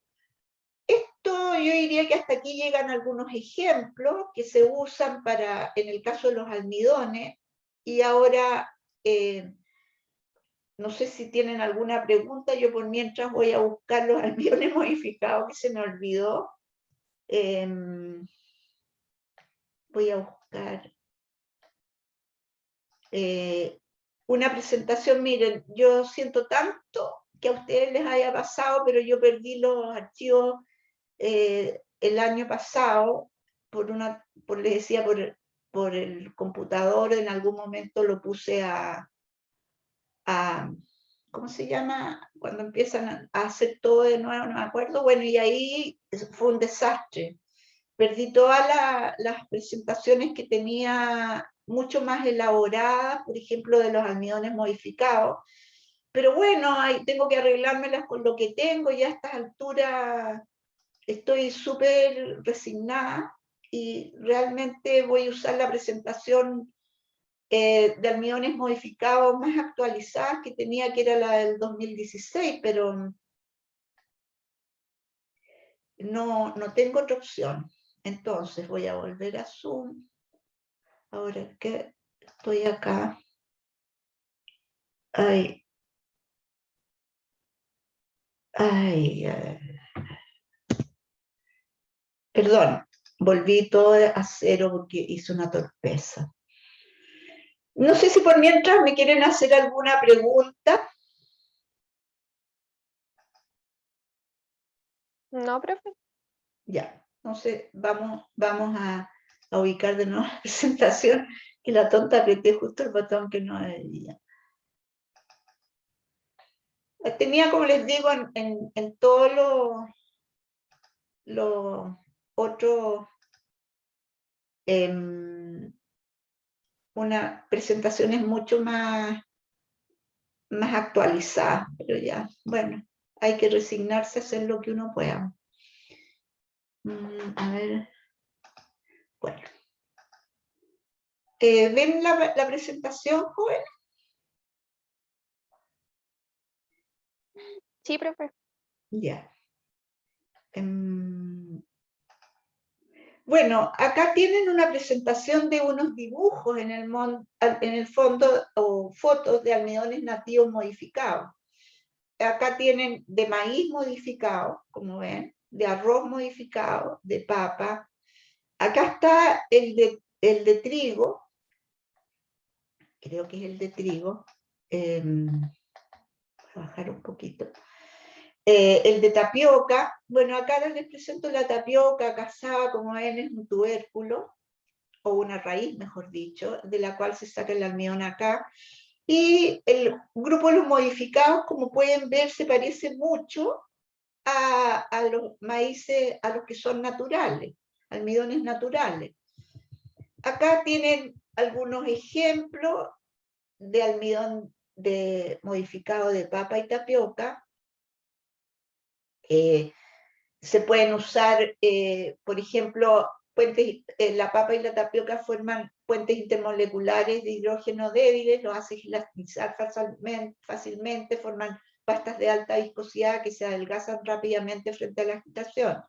esto yo diría que hasta aquí llegan algunos ejemplos que se usan para, en el caso de los almidones, y ahora, no sé si tienen alguna pregunta, yo por mientras voy a buscar los almidones modificados que se me olvidó. Voy a buscar una presentación. Miren, yo siento tanto que a ustedes les haya pasado, pero yo perdí los archivos el año pasado les decía, por el computador. En algún momento lo puse ¿cómo se llama? Cuando empiezan a hacer todo de nuevo, no me acuerdo. Bueno, y ahí fue un desastre. Perdí todas las presentaciones que tenía mucho más elaboradas, por ejemplo, de los almidones modificados. Pero bueno, ahí tengo que arreglármelas con lo que tengo, y a estas alturas estoy súper resignada, y realmente voy a usar la presentación de almidones modificados más actualizadas que tenía, que era la del 2016, pero no tengo otra opción. Entonces voy a volver a Zoom. Ahora que estoy acá. Ay. Perdón, volví todo a cero porque hice una torpeza. No sé si por mientras me quieren hacer alguna pregunta. No, profe. Ya, entonces vamos a ubicar de nuevo la presentación, que la tonta apreté justo el botón que no debía. Tenía, como les digo, en todos los otros, una presentaciones mucho más actualizadas, pero ya, bueno, hay que resignarse a hacer lo que uno pueda. A ver, bueno. ¿Ven la presentación, joven? Sí, profe. Ya. Bueno, acá tienen una presentación de unos dibujos en el fondo, o fotos de almidones nativos modificados. Acá tienen de maíz modificado, como ven, de arroz modificado, de papa. Acá está el de trigo, creo que es el de trigo. Voy a bajar un poquito. El de tapioca. Bueno, acá les presento la tapioca cazada, como ven, es un tubérculo. o una raíz, mejor dicho, de la cual se saca el almidón acá. Y el grupo de los modificados, como pueden ver, se parece mucho a los maíces, a los que son naturales, almidones naturales. Acá tienen algunos ejemplos de almidón modificado de papa y tapioca. Se pueden usar, por ejemplo, la papa y la tapioca forman puentes intermoleculares de hidrógeno débiles, los hacen elasticizar fácilmente, forman pastas de alta viscosidad que se adelgazan rápidamente frente a la agitación.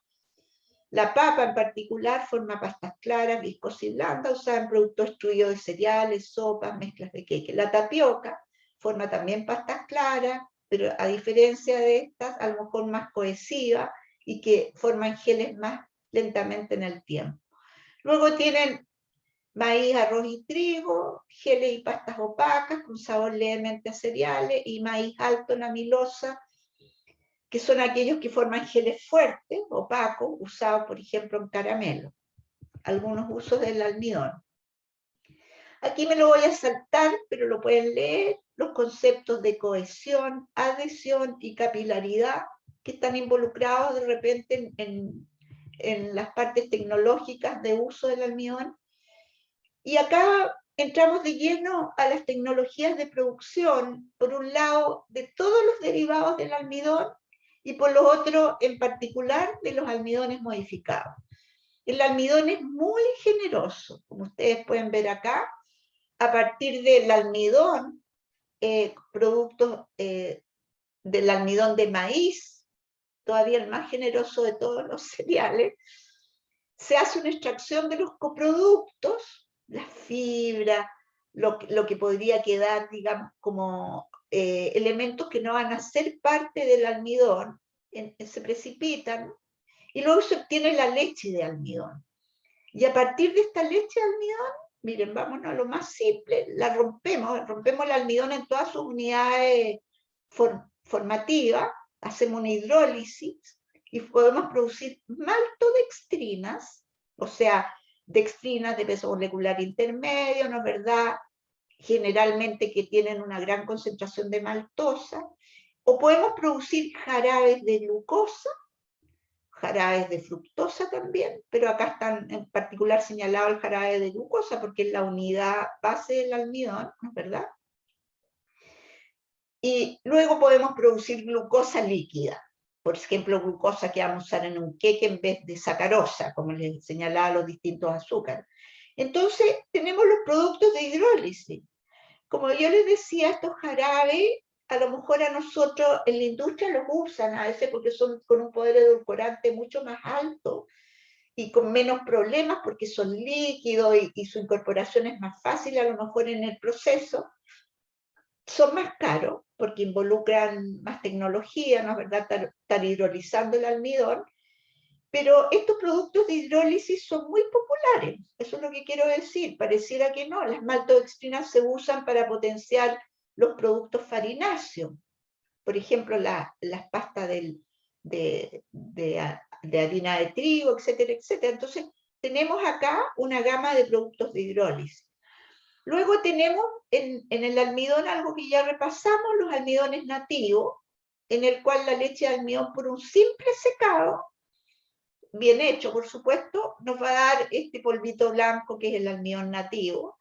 La papa en particular forma pastas claras, viscosas y blandas, usada en productos extruidos de cereales, sopas, mezclas de queque. La tapioca forma también pastas claras, pero a diferencia de estas, a lo mejor más cohesivas y que forman geles más lentamente en el tiempo. Luego tienen maíz, arroz y trigo, geles y pastas opacas con sabor levemente a cereales, y maíz alto en amilosa, que son aquellos que forman geles fuertes, opacos, usados por ejemplo en caramelo. Algunos usos del almidón. Aquí me lo voy a saltar, pero lo pueden leer, los conceptos de cohesión, adhesión y capilaridad que están involucrados de repente en las partes tecnológicas de uso del almidón. Y acá entramos de lleno a las tecnologías de producción, por un lado, de todos los derivados del almidón, y por lo otro, en particular, de los almidones modificados. El almidón es muy generoso, como ustedes pueden ver acá. A partir del almidón, productos del almidón de maíz, todavía el más generoso de todos los cereales, se hace una extracción de los coproductos, la fibra, lo que podría quedar, digamos, como elementos que no van a ser parte del almidón, se precipitan, y luego se obtiene la leche de almidón. Y a partir de esta leche de almidón, miren, vámonos a lo más simple, la rompemos el almidón en todas sus unidades formativas, hacemos una hidrólisis y podemos producir maltodextrinas, o sea, dextrinas de peso molecular intermedio, ¿no es verdad? Generalmente que tienen una gran concentración de maltosa, o podemos producir jarabes de glucosa, jarabes de fructosa también, pero acá están en particular señalado el jarabe de glucosa porque es la unidad base del almidón, ¿no es verdad? Y luego podemos producir glucosa líquida, por ejemplo, glucosa que vamos a usar en un queque en vez de sacarosa, como les señalaba los distintos azúcares. Entonces, tenemos los productos de hidrólisis. Como yo les decía, estos jarabes, a lo mejor a nosotros en la industria los usan a veces porque son con un poder edulcorante mucho más alto y con menos problemas porque son líquidos y su incorporación es más fácil a lo mejor en el proceso. Son más caros porque involucran más tecnología, ¿no es verdad? Estar hidrolizando el almidón, pero estos productos de hidrólisis son muy populares, eso es lo que quiero decir, pareciera que no, las maltodextrinas se usan para potenciar los productos farináceos, por ejemplo, las pastas de harina de trigo, etcétera, etcétera. Entonces, tenemos acá una gama de productos de hidrólisis. Luego tenemos en el almidón algo que ya repasamos, los almidones nativos, en el cual la leche de almidón por un simple secado, bien hecho por supuesto, nos va a dar este polvito blanco que es el almidón nativo.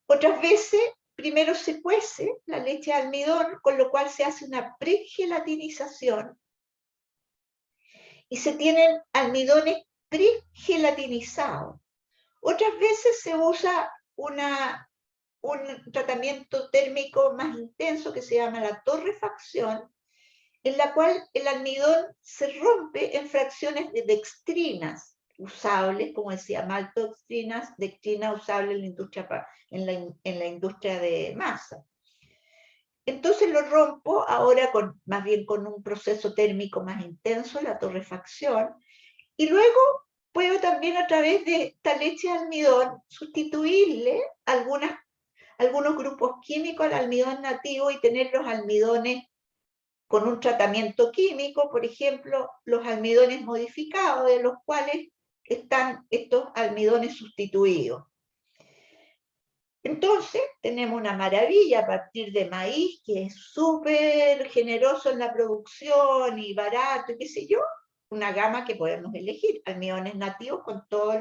Otras veces, primero se cuece la leche de almidón, con lo cual se hace una pregelatinización, y se tienen almidones pregelatinizados. Otras veces se usa un tratamiento térmico más intenso que se llama la torrefacción, en la cual el almidón se rompe en fracciones de dextrinas usables, como decía, maltodextrinas, dextrina usable en la industria de masa. Entonces lo rompo ahora más bien con un proceso térmico más intenso, la torrefacción, y luego puedo también a través de esta leche de almidón sustituirle algunos grupos químicos al almidón nativo y tener los almidones con un tratamiento químico, por ejemplo, los almidones modificados, de los cuales están estos almidones sustituidos. Entonces, tenemos una maravilla a partir de maíz, que es súper generoso en la producción y barato, y qué sé yo, una gama que podemos elegir, almidones nativos con todos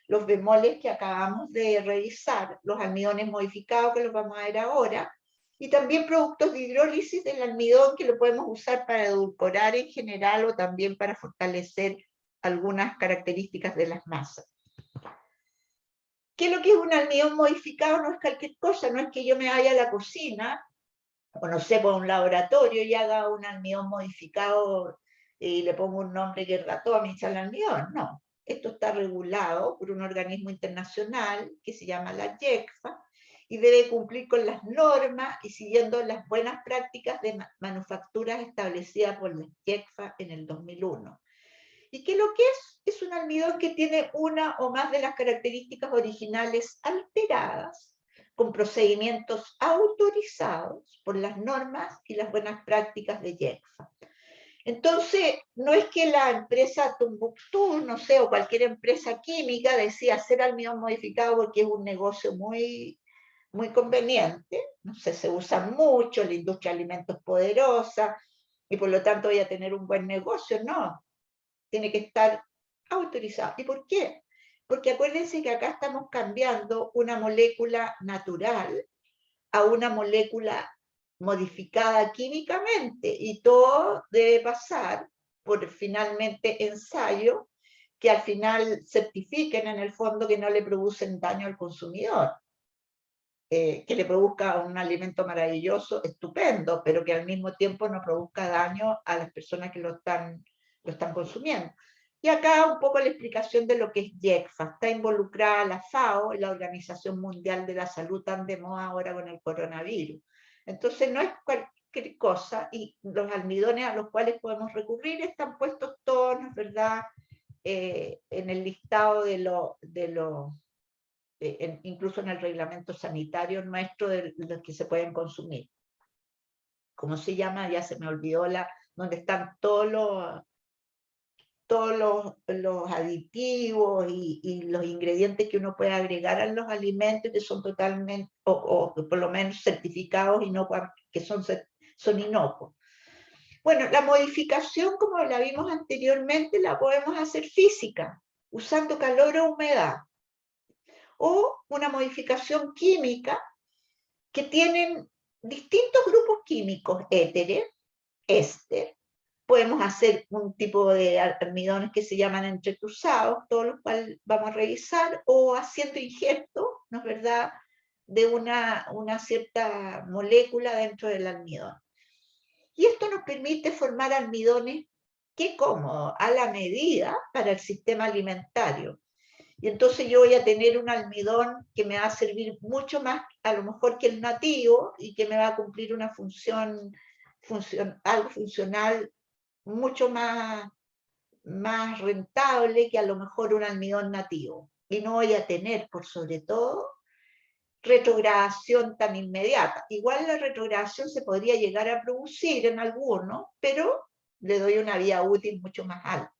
los bemoles que acabamos de revisar, los almidones modificados que los vamos a ver ahora, y también productos de hidrólisis del almidón que lo podemos usar para edulcorar en general o también para fortalecer algunas características de las masas. ¿Qué es lo que es un almidón modificado? No es cualquier cosa, no es que yo me vaya a la cocina, o no sé, por un laboratorio y haga un almidón modificado y le pongo un nombre que es ratón y echarle almidón. No, esto está regulado por un organismo internacional que se llama la JECFA y debe cumplir con las normas y siguiendo las buenas prácticas de manufacturas establecidas por la JECFA en el 2001. ¿Y qué es lo que es? Es un almidón que tiene una o más de las características originales alteradas, con procedimientos autorizados por las normas y las buenas prácticas de JECFA. Entonces, no es que la empresa Tombuctú, no sé, o cualquier empresa química decida hacer almidón modificado porque es un negocio muy conveniente, no sé, se usa mucho, la industria de alimentos es poderosa, y por lo tanto voy a tener un buen negocio, no. Tiene que estar autorizado. ¿Y por qué? Porque acuérdense que acá estamos cambiando una molécula natural a una molécula modificada químicamente, y todo debe pasar por finalmente ensayo que al final certifiquen en el fondo que no le producen daño al consumidor. Que le produzca un alimento maravilloso, estupendo, pero que al mismo tiempo no produzca daño a las personas que lo están consumiendo. Y acá un poco la explicación de lo que es JECFA. Está involucrada la FAO, la Organización Mundial de la Salud, tan de moda ahora con el coronavirus. Entonces no es cualquier cosa, y los almidones a los cuales podemos recurrir están puestos todos, ¿verdad?, en el listado de los incluso en el reglamento sanitario nuestro de los que se pueden consumir. ¿Cómo se llama? Ya se me olvidó donde están todos los aditivos y los ingredientes que uno puede agregar a los alimentos que son totalmente, o por lo menos certificados, que son inocuos. Bueno, la modificación, como la vimos anteriormente, la podemos hacer física, usando calor o humedad, o una modificación química que tienen distintos grupos químicos, éteres, éster. Podemos hacer un tipo de almidones que se llaman entrecruzados, todos los cuales vamos a revisar, o haciendo injertos, ¿no es verdad?, de una cierta molécula dentro del almidón. Y esto nos permite formar almidones, qué cómodo, a la medida para el sistema alimentario. Y entonces yo voy a tener un almidón que me va a servir mucho más, a lo mejor, que el nativo, y que me va a cumplir una algo funcional mucho más rentable que a lo mejor un almidón nativo. Y no voy a tener, por sobre todo, retrogradación tan inmediata. Igual la retrogradación se podría llegar a producir en algunos, pero le doy una vida útil mucho más alta.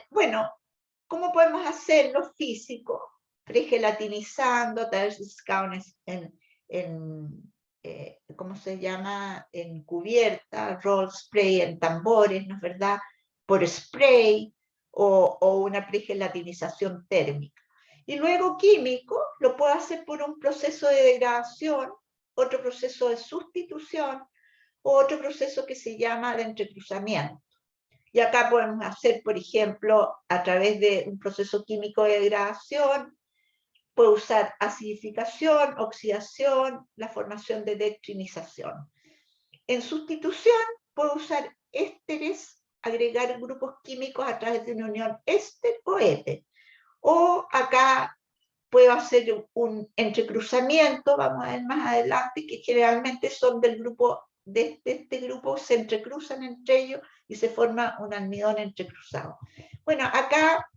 Bueno, ¿cómo podemos hacerlo físico? Pregelatinizando, a través de ¿cómo se llama? En cubierta, roll spray en tambores, ¿no es verdad?, por spray, o una pregelatinización térmica. Y luego químico, lo puedo hacer por un proceso de degradación, otro proceso de sustitución, o otro proceso que se llama de entrecruzamiento. Y acá podemos hacer, por ejemplo, a través de un proceso químico de degradación, puedo usar acidificación, oxidación, la formación de declinización. En sustitución, puedo usar ésteres, agregar grupos químicos a través de una unión éster o éter. O acá puedo hacer un entrecruzamiento, vamos a ver más adelante, que generalmente son del grupo, de este grupo se entrecruzan entre ellos y se forma un almidón entrecruzado. Bueno, acá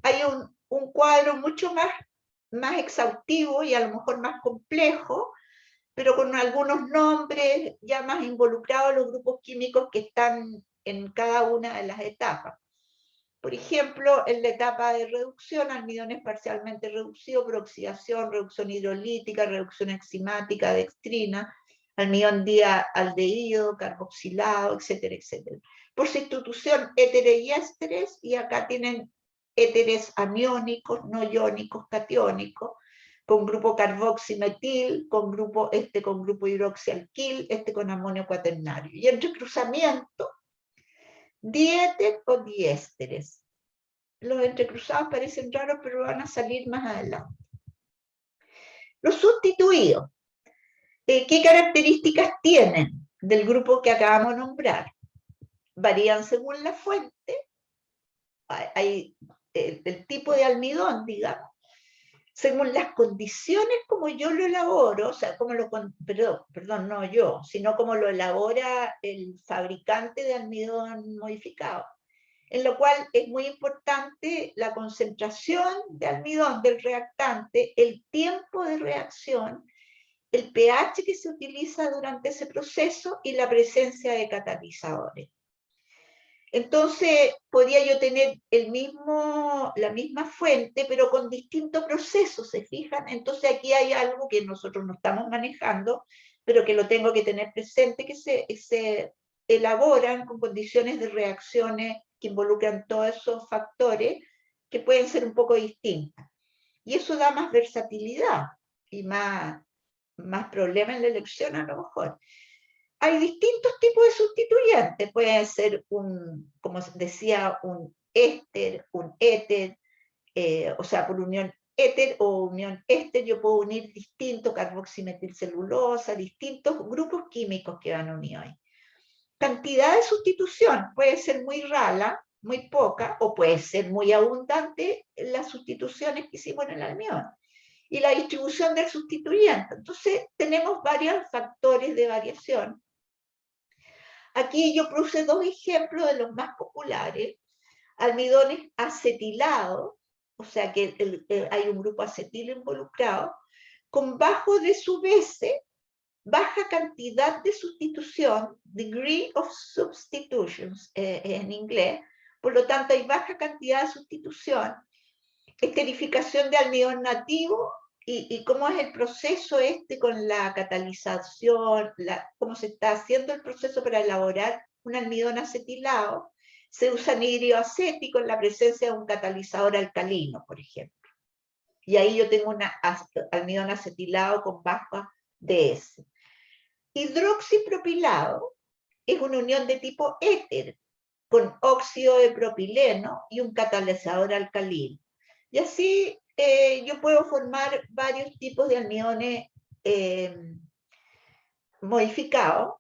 hay un cuadro mucho más exhaustivo y a lo mejor más complejo, pero con algunos nombres ya más involucrados los grupos químicos que están en cada una de las etapas. Por ejemplo, en la etapa de reducción, almidones parcialmente reducidos por oxidación, reducción hidrolítica, reducción enzimática, dextrina, almidón dialdehído, carboxilado, etcétera, etcétera. Por sustitución, éteres y ésteres, y acá tienen éteres aniónicos, no iónicos, catiónicos, con grupo carboximetil, con grupo hidroxialquil, con amonio cuaternario. Y entre cruzamiento, diéter o diésteres. Los entrecruzados parecen raros, pero van a salir más adelante. Los sustituidos. ¿Qué características tienen del grupo que acabamos de nombrar? Varían según la fuente. Hay el tipo de almidón, digamos, según las condiciones como yo lo elaboro, o sea, como lo, perdón, no yo, sino como lo elabora el fabricante de almidón modificado, en lo cual es muy importante la concentración de almidón del reactante, el tiempo de reacción, el pH que se utiliza durante ese proceso y la presencia de catalizadores. Entonces, podría yo tener la misma fuente, pero con distintos procesos, ¿se fijan? Entonces, aquí hay algo que nosotros no estamos manejando, pero que lo tengo que tener presente, que se elaboran con condiciones de reacciones que involucran todos esos factores que pueden ser un poco distintas. Y eso da más versatilidad y más problema en la elección a lo mejor. Hay distintos tipos de sustituyentes, puede ser como decía, un éster, un éter, o sea, por unión éter o unión éster, yo puedo unir distintos carboximetilcelulosa, distintos grupos químicos que van unidos ahí. Cantidad de sustitución puede ser muy rala, muy poca, o puede ser muy abundante las sustituciones que hicimos en el almidón. Y la distribución del sustituyente. Entonces, tenemos varios factores de variación. Aquí yo puse dos ejemplos de los más populares. Almidones acetilados, o sea que hay un grupo acetilo involucrado, con bajo de su base, baja cantidad de sustitución, degree of substitutions en inglés, por lo tanto hay baja cantidad de sustitución, esterificación de almidón nativo, y cómo es el proceso con la catalización, cómo se está haciendo el proceso para elaborar un almidón acetilado. Se usa anhídrido acético en la presencia de un catalizador alcalino, por ejemplo. Y ahí yo tengo un almidón acetilado con baja DS. Hidroxipropilado es una unión de tipo éter con óxido de propileno y un catalizador alcalino. Y así yo puedo formar varios tipos de almidones modificados.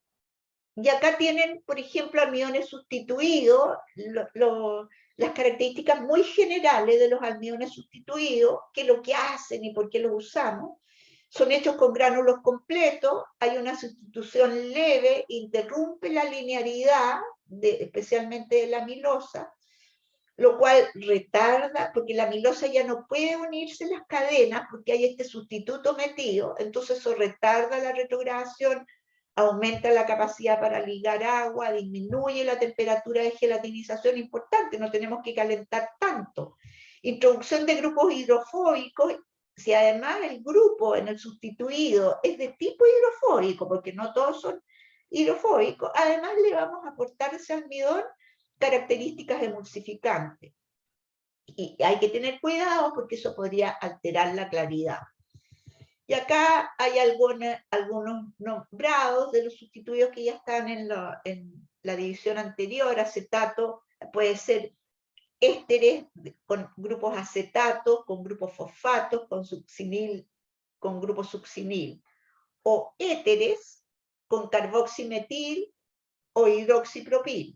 Y acá tienen, por ejemplo, almidones sustituidos, las características muy generales de los almidones sustituidos, qué es lo que hacen y por qué los usamos. Son hechos con gránulos completos, hay una sustitución leve, interrumpe la linearidad, especialmente de la amilosa, lo cual retarda, porque la amilosa ya no puede unirse en las cadenas, porque hay este sustituto metido, entonces eso retarda la retrogradación, aumenta la capacidad para ligar agua, disminuye la temperatura de gelatinización, importante, no tenemos que calentar tanto. Introducción de grupos hidrofóbicos, si además el grupo en el sustituido es de tipo hidrofóbico, porque no todos son hidrofóbicos, además le vamos a aportar ese almidón características emulsificantes. Y hay que tener cuidado porque eso podría alterar la claridad. Y acá hay algunos nombrados de los sustituidos que ya están en la división anterior. Acetato puede ser ésteres con grupos acetatos, con grupos fosfatos, con grupos succinil, o éteres con carboximetil o hidroxipropil.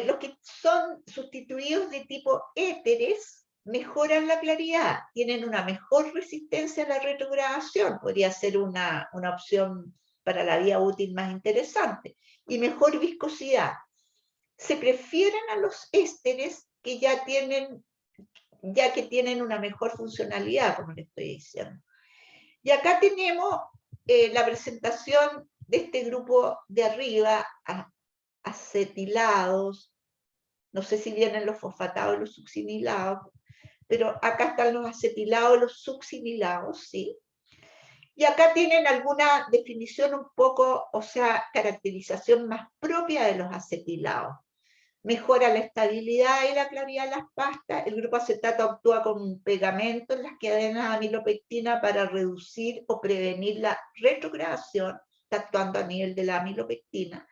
Los que son sustituidos de tipo éteres mejoran la claridad, tienen una mejor resistencia a la retrogradación, podría ser una opción para la vida útil más interesante, y mejor viscosidad. Se prefieren a los ésteres que ya que tienen una mejor funcionalidad, como le estoy diciendo. Y acá tenemos la presentación de este grupo de arriba, acetilados, no sé si vienen los fosfatados y los succinilados, pero acá están los acetilados y los succinilados, ¿sí? Y acá tienen alguna definición un poco, o sea, caracterización más propia de los acetilados. Mejora la estabilidad y la claridad de las pastas. El grupo acetato actúa como un pegamento en las cadenas de amilopectina para reducir o prevenir la retrogradación, está actuando a nivel de la amilopectina.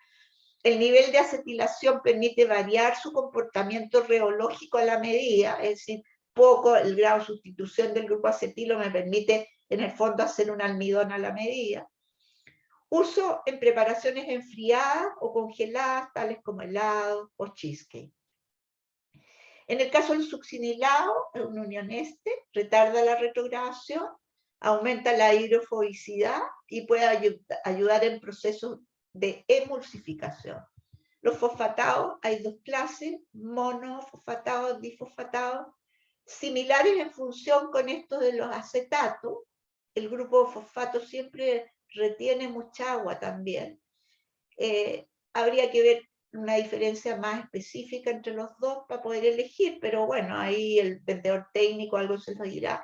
El nivel de acetilación permite variar su comportamiento reológico a la medida, es decir, poco el grado de sustitución del grupo acetilo me permite en el fondo hacer un almidón a la medida. Uso en preparaciones enfriadas o congeladas, tales como helado o cheesecake. En el caso del succinilado, una unión retarda la retrogradación, aumenta la hidrofobicidad y puede ayudar en procesos de emulsificación. Los fosfatados, hay dos clases, monofosfatados, difosfatados, similares en función con esto de los acetatos. El grupo de fosfato siempre retiene mucha agua también. Habría que ver una diferencia más específica entre los dos para poder elegir, pero bueno, ahí el vendedor técnico algo se lo dirá.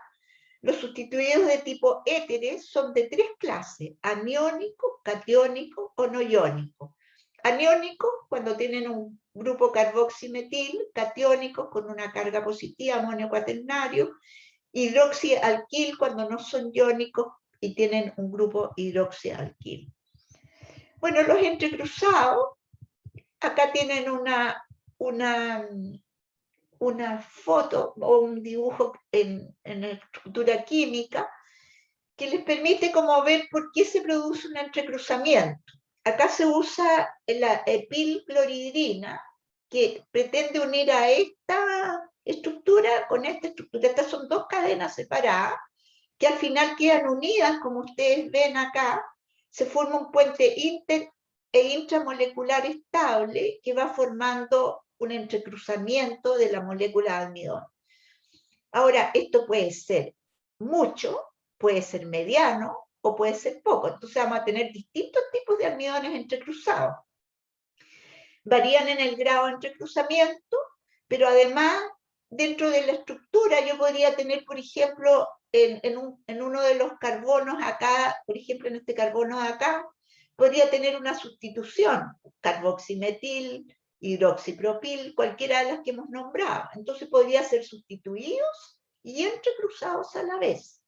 Los sustituidos de tipo éteres son de tres clases: aniónico, catiónico o no iónico. Aniónicos cuando tienen un grupo carboximetil, catiónicos con una carga positiva, amonio cuaternario, hidroxialquil cuando no son iónicos y tienen un grupo hidroxialquil. Bueno, los entrecruzados, acá tienen una foto o un dibujo en estructura química que les permite como ver por qué se produce un entrecruzamiento. Acá se usa la epilcloridrina, que pretende unir a esta estructura con esta estructura. Estas son dos cadenas separadas, que al final quedan unidas, como ustedes ven acá. Se forma un puente inter e intramolecular estable que va formando un entrecruzamiento de la molécula de almidón. Ahora, esto puede ser mucho, puede ser mediano o puede ser poco. Entonces vamos a tener distintos tipos de almidones entrecruzados. Varían en el grado de entrecruzamiento, pero además, dentro de la estructura, yo podría tener, por ejemplo, en uno de los carbonos acá, por ejemplo, en este carbono de acá, podría tener una sustitución, carboximetil, hidroxipropil, cualquiera de las que hemos nombrado. Entonces podría ser sustituidos y entrecruzados a la vez.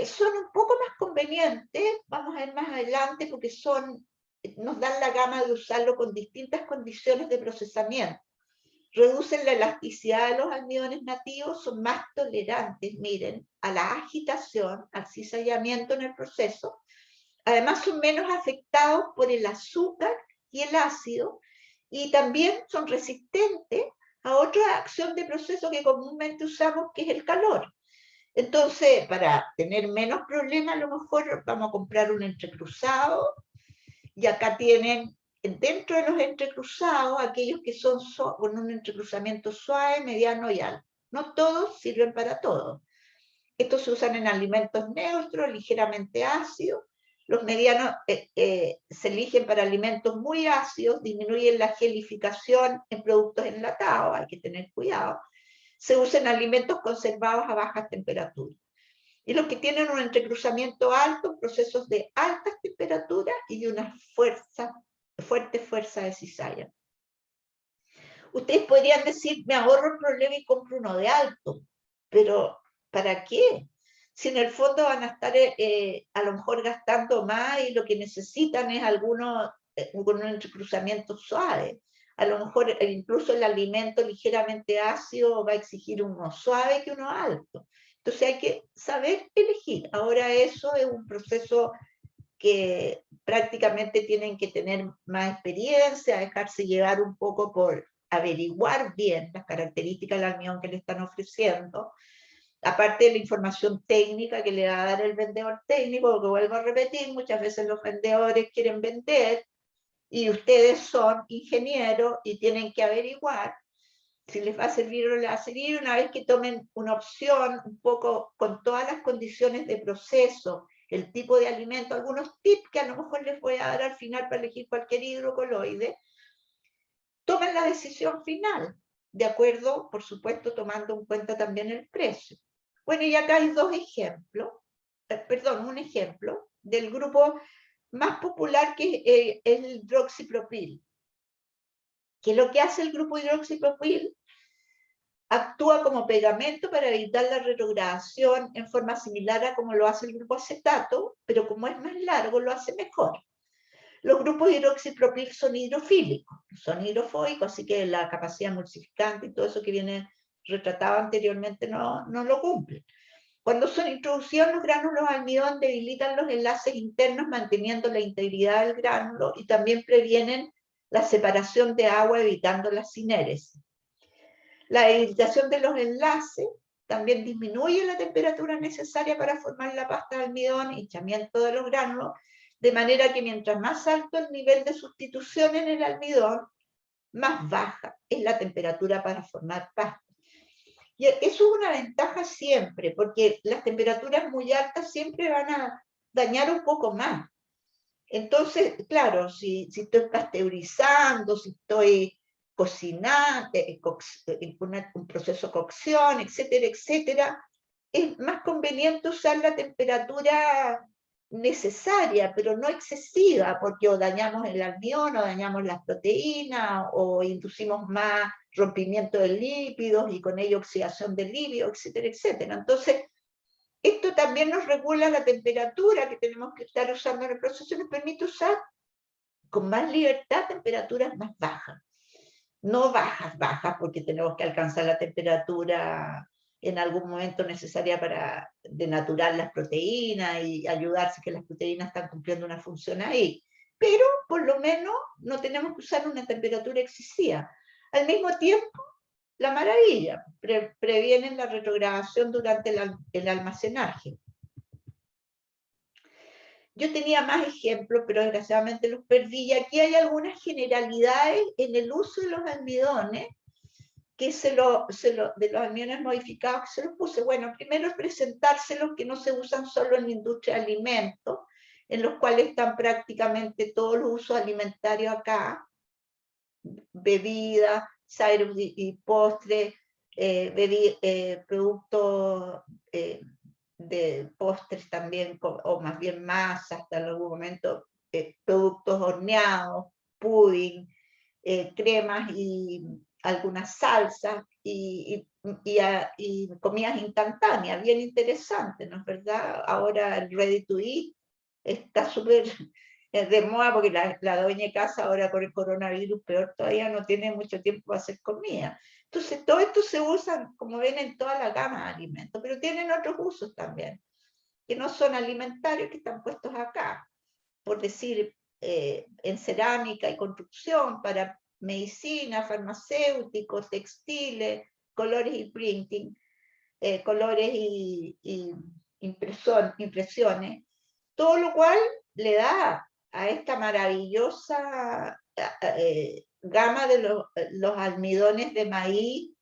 Son un poco más convenientes, vamos a ver más adelante, porque nos dan la gama de usarlo con distintas condiciones de procesamiento. Reducen la elasticidad de los almidones nativos, son más tolerantes, miren, a la agitación, al cizallamiento en el proceso. Además son menos afectados por el azúcar y el ácido, y también son resistentes a otra acción de proceso que comúnmente usamos, que es el calor. Entonces, para tener menos problemas, a lo mejor vamos a comprar un entrecruzado, y acá tienen, dentro de los entrecruzados, aquellos que son con un entrecruzamiento suave, mediano y alto. No todos sirven para todo. Estos se usan en alimentos neutros, ligeramente ácidos. Los medianos se eligen para alimentos muy ácidos, disminuyen la gelificación en productos enlatados, hay que tener cuidado. Se usan en alimentos conservados a bajas temperaturas. Y los que tienen un entrecruzamiento alto, procesos de altas temperaturas y de una fuerte fuerza de cizalla. Ustedes podrían decir, me ahorro el problema y compro uno de alto, pero ¿para qué? Si en el fondo van a estar a lo mejor gastando más y lo que necesitan es alguno con un entrecruzamiento suave. A lo mejor incluso el alimento ligeramente ácido va a exigir uno suave que uno alto. Entonces hay que saber elegir. Ahora eso es un proceso que prácticamente tienen que tener más experiencia, dejarse llevar un poco por averiguar bien las características del almidón que le están ofreciendo, aparte de la información técnica que le va a dar el vendedor técnico, porque vuelvo a repetir, muchas veces los vendedores quieren vender y ustedes son ingenieros y tienen que averiguar si les va a servir o no les va a servir. Una vez que tomen una opción un poco con todas las condiciones de proceso, el tipo de alimento, algunos tips que a lo mejor les voy a dar al final para elegir cualquier hidrocoloide, toman la decisión final, de acuerdo, por supuesto, tomando en cuenta también el precio. Bueno, y acá hay dos ejemplos, un ejemplo del grupo más popular, que es el hidroxipropil, que lo que hace el grupo hidroxipropil actúa como pegamento para evitar la retrogradación en forma similar a como lo hace el grupo acetato, pero como es más largo, lo hace mejor. Los grupos hidroxipropil son hidrofílicos, son hidrofóbicos, así que la capacidad emulsificante y todo eso que viene retratado anteriormente no lo cumple. Cuando son introducidos los gránulos de almidón, debilitan los enlaces internos, manteniendo la integridad del gránulo, y también previenen la separación de agua, evitando la sinéresis. La debilitación de los enlaces también disminuye la temperatura necesaria para formar la pasta de almidón, hinchamiento de los gránulos, de manera que mientras más alto el nivel de sustitución en el almidón, más baja es la temperatura para formar pasta. Y eso es una ventaja siempre, porque las temperaturas muy altas siempre van a dañar un poco más. Entonces, claro, si estoy pasteurizando, si estoy cocinando, un proceso de cocción, etcétera, etcétera, es más conveniente usar la temperatura necesaria, pero no excesiva, porque o dañamos el almidón, o dañamos las proteínas, o inducimos más rompimiento de lípidos y con ello oxidación de lípidos, etcétera, etcétera. Entonces, esto también nos regula la temperatura que tenemos que estar usando en el proceso, y nos permite usar con más libertad temperaturas más bajas. No bajas, porque tenemos que alcanzar la temperatura en algún momento necesaria para denaturar las proteínas y ayudarse que las proteínas están cumpliendo una función ahí. Pero por lo menos no tenemos que usar una temperatura excesiva. Al mismo tiempo, la maravilla, previenen la retrogradación durante el almacenaje. Yo tenía más ejemplos, pero desgraciadamente los perdí, y aquí hay algunas generalidades en el uso de los almidones, que de los almidones modificados, que se los puse. Bueno, primero es presentárselos, que no se usan solo en la industria de alimentos, en los cuales están prácticamente todos los usos alimentarios acá, bebidas, syrups y postres, productos de postres también, o más bien masas, hasta en algún momento, productos horneados, pudding, cremas y algunas salsas, y comidas instantáneas, bien interesantes, ¿no es verdad? Ahora el ready to eat está súper de moda, porque la dueña de casa ahora con el coronavirus, peor todavía, no tiene mucho tiempo para hacer comida. Entonces, todo esto se usa, como ven, en toda la gama de alimentos, pero tienen otros usos también, que no son alimentarios, que están puestos acá. Por decir, en cerámica y construcción, para medicina, farmacéuticos, textiles, colores y printing, colores y impresiones, todo lo cual le da a esta maravillosa gama de los almidones de maíz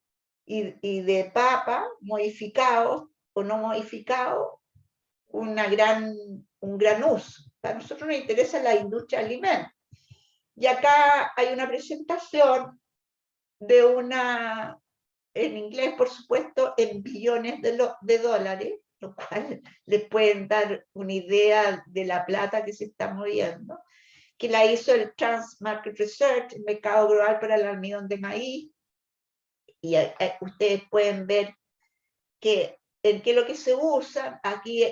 y de papa, modificados o no modificados, un gran uso. A nosotros nos interesa la industria de alimentos. Y acá hay una presentación de en inglés, por supuesto, en billones de dólares, lo cual les pueden dar una idea de la plata que se está moviendo, que la hizo el Trans Market Research, el mercado global para el almidón de maíz, y ustedes pueden ver que en qué lo que se usa aquí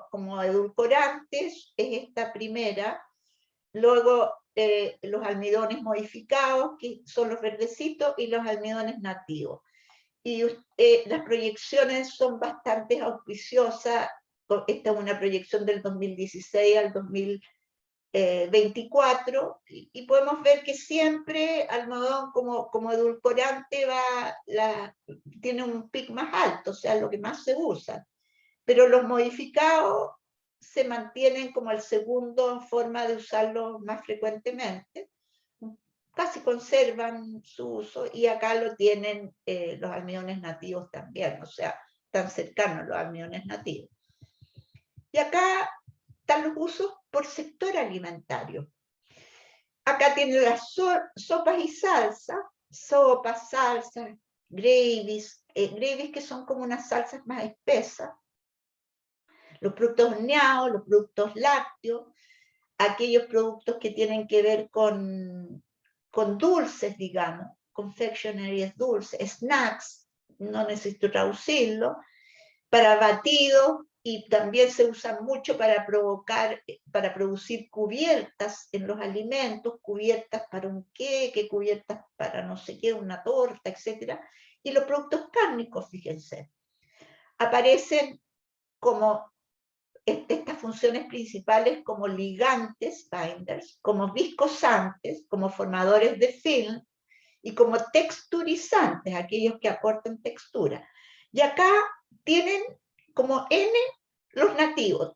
como edulcorantes es esta primera, luego los almidones modificados, que son los verdecitos, y los almidones nativos. Y las proyecciones son bastante auspiciosas. Esta es una proyección del 2016 al 2024, y podemos ver que siempre algodón como edulcorante tiene un pic más alto, o sea, lo que más se usa. Pero los modificados se mantienen como el segundo forma de usarlos más frecuentemente. Casi conservan su uso, y acá lo tienen los almidones nativos también, o sea, están cercanos los almidones nativos. Y acá están los usos por sector alimentario. acá tienen las sopas y salsas, sopas, salsas, gravies, gravies que son como unas salsas más espesas, los productos horneados, los productos lácteos, aquellos productos que tienen que ver con dulces, digamos, confectioneries dulces, snacks, no necesito traducirlo, para batidos, y también se usa mucho para producir cubiertas en los alimentos, cubiertas para un queque, cubiertas para no sé qué, una torta, etc. Y los productos cárnicos, fíjense, aparecen como estas funciones principales como ligantes, binders, como viscosantes, como formadores de film, y como texturizantes, aquellos que aportan textura. Y acá tienen como N los nativos.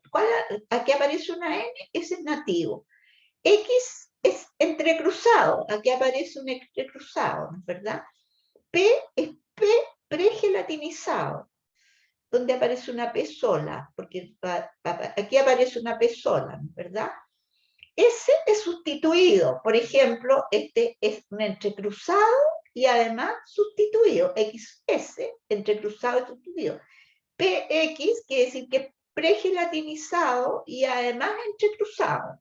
Aquí aparece una N, ese es nativo. X es entrecruzado, aquí aparece un entrecruzado, ¿no es verdad? P es P pregelatinizado, donde aparece una P sola, porque aquí aparece una P sola, ¿no es verdad? S es sustituido, por ejemplo, este es un entrecruzado y además sustituido, XS, entrecruzado y sustituido. PX quiere decir que es pregelatinizado y además entrecruzado.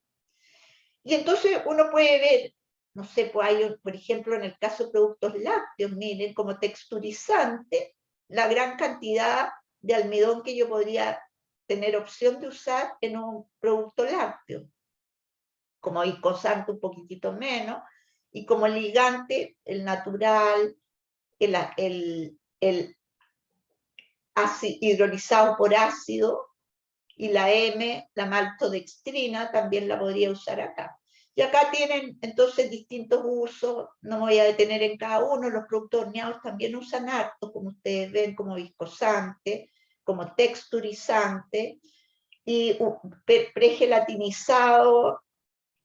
Y entonces uno puede ver, no sé, pues hay, por ejemplo, en el caso de productos lácteos, miren, como texturizante, la gran cantidad de almidón que yo podría tener opción de usar en un producto lácteo, como viscosante un poquitito menos, y como ligante, el natural, el hidrolizado por ácido, y la M, la maltodextrina, también la podría usar acá. Y acá tienen entonces distintos usos, no me voy a detener en cada uno, los productos horneados también usan harto, como ustedes ven, como viscosante, como texturizante, y pregelatinizado,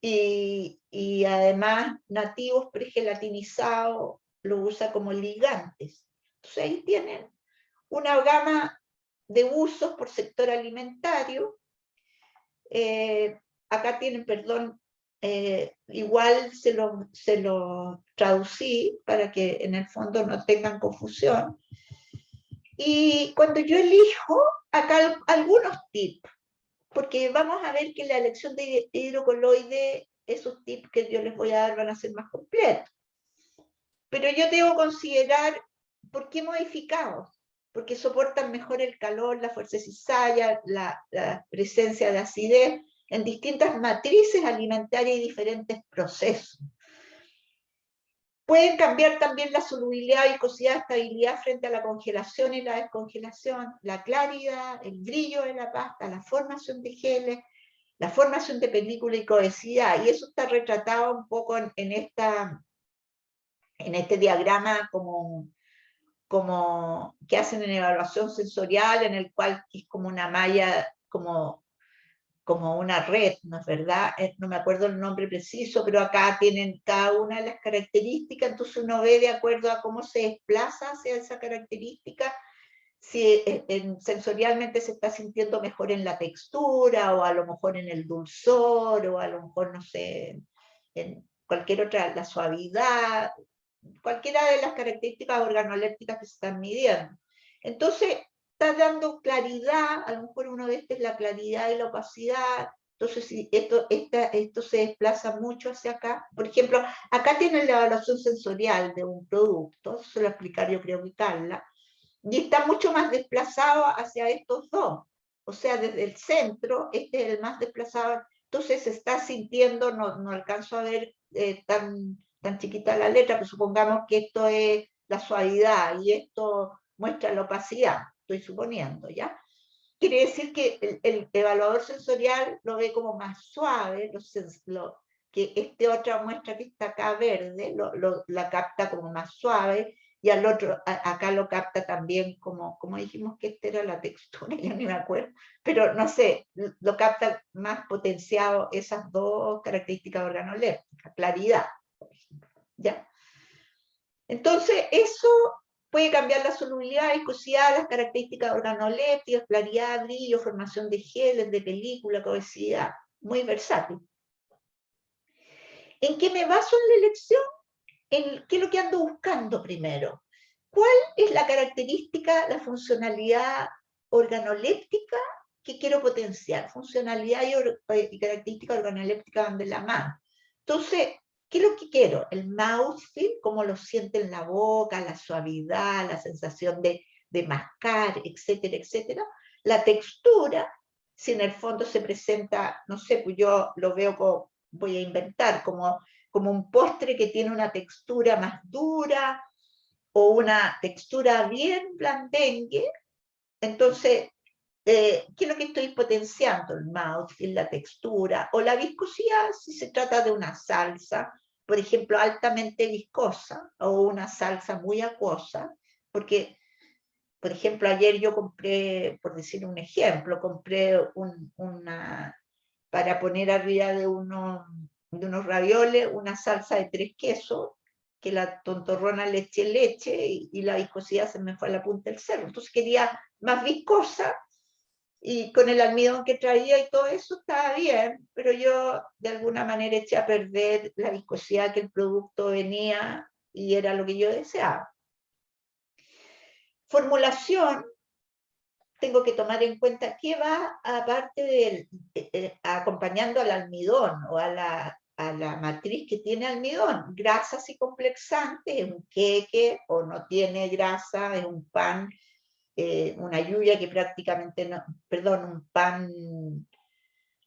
y además nativos pregelatinizados lo usa como ligantes. Entonces ahí tienen una gama de usos por sector alimentario. Acá tienen, perdón, igual se lo traducí para que en el fondo no tengan confusión. Y cuando yo elijo, acá algunos tips, porque vamos a ver que la elección de hidrocoloide, esos tips que yo les voy a dar van a ser más completos. Pero yo debo considerar por qué modificados, porque soportan mejor el calor, la fuerza de cizalla, la presencia de acidez en distintas matrices alimentarias y diferentes procesos. Pueden cambiar también la solubilidad, viscosidad, estabilidad frente a la congelación y la descongelación, la claridad, el brillo de la pasta, la formación de geles, la formación de película y cohesidad. Y eso está retratado un poco en este diagrama como que hacen en evaluación sensorial, en el cual es como una malla, como una red, ¿no es verdad? No me acuerdo el nombre preciso, pero acá tienen cada una de las características, entonces uno ve de acuerdo a cómo se desplaza hacia esa característica, si sensorialmente se está sintiendo mejor en la textura, o a lo mejor en el dulzor, o a lo mejor, no sé, en cualquier otra, la suavidad, cualquiera de las características organolépticas que se están midiendo. Entonces, está dando claridad, a lo mejor uno de estos es la claridad y la opacidad. Entonces, si esto se desplaza mucho hacia acá, por ejemplo, acá tienen la evaluación sensorial de un producto, eso se lo explicar yo creo que Carla, y está mucho más desplazado hacia estos dos, o sea, desde el centro, este es el más desplazado, entonces se está sintiendo, no alcanzo a ver tan chiquita la letra, pero supongamos que esto es la suavidad y esto muestra la opacidad, estoy suponiendo, ¿ya? Quiere decir que el evaluador sensorial lo ve como más suave, que este otra muestra que está acá verde, la capta como más suave, y al otro, acá lo capta también como dijimos que esta era la textura, ya ni me acuerdo, pero no sé, lo capta más potenciado esas dos características organolépticas, claridad, por ejemplo, ¿ya? Entonces, eso puede cambiar la solubilidad, viscosidad, las características organolépticas, claridad, brillo, formación de geles, de película, cohesidad, muy versátil. ¿En qué me baso en la elección? ¿En qué es lo que ando buscando primero? ¿Cuál es la característica, la funcionalidad organoléptica que quiero potenciar? Funcionalidad y característica organoléptica van de la mano. Entonces, ¿qué es lo que quiero? El mouthfeel, cómo lo siente en la boca, la suavidad, la sensación de mascar, etcétera, etcétera. La textura, si en el fondo se presenta, no sé, pues yo lo veo como, voy a inventar, como un postre que tiene una textura más dura o una textura bien blandengue. Entonces, ¿qué es lo que estoy potenciando? El mouthfeel, la textura o la viscosidad, si se trata de una salsa, por ejemplo, altamente viscosa o una salsa muy acuosa, porque, por ejemplo, ayer yo compré, por decir un ejemplo, compré para poner arriba de unos ravioles una salsa de 3 quesos, que la tontorrona le eché leche y la viscosidad se me fue a la punta del cerro. Entonces quería más viscosa, y con el almidón que traía y todo eso estaba bien, pero yo de alguna manera eché a perder la viscosidad que el producto venía y era lo que yo deseaba. Formulación, tengo que tomar en cuenta qué va aparte acompañando al almidón o a la matriz que tiene almidón. Grasas y complexantes, es un queque o no tiene grasa, es un pan, una lluvia que prácticamente no, perdón, un pan,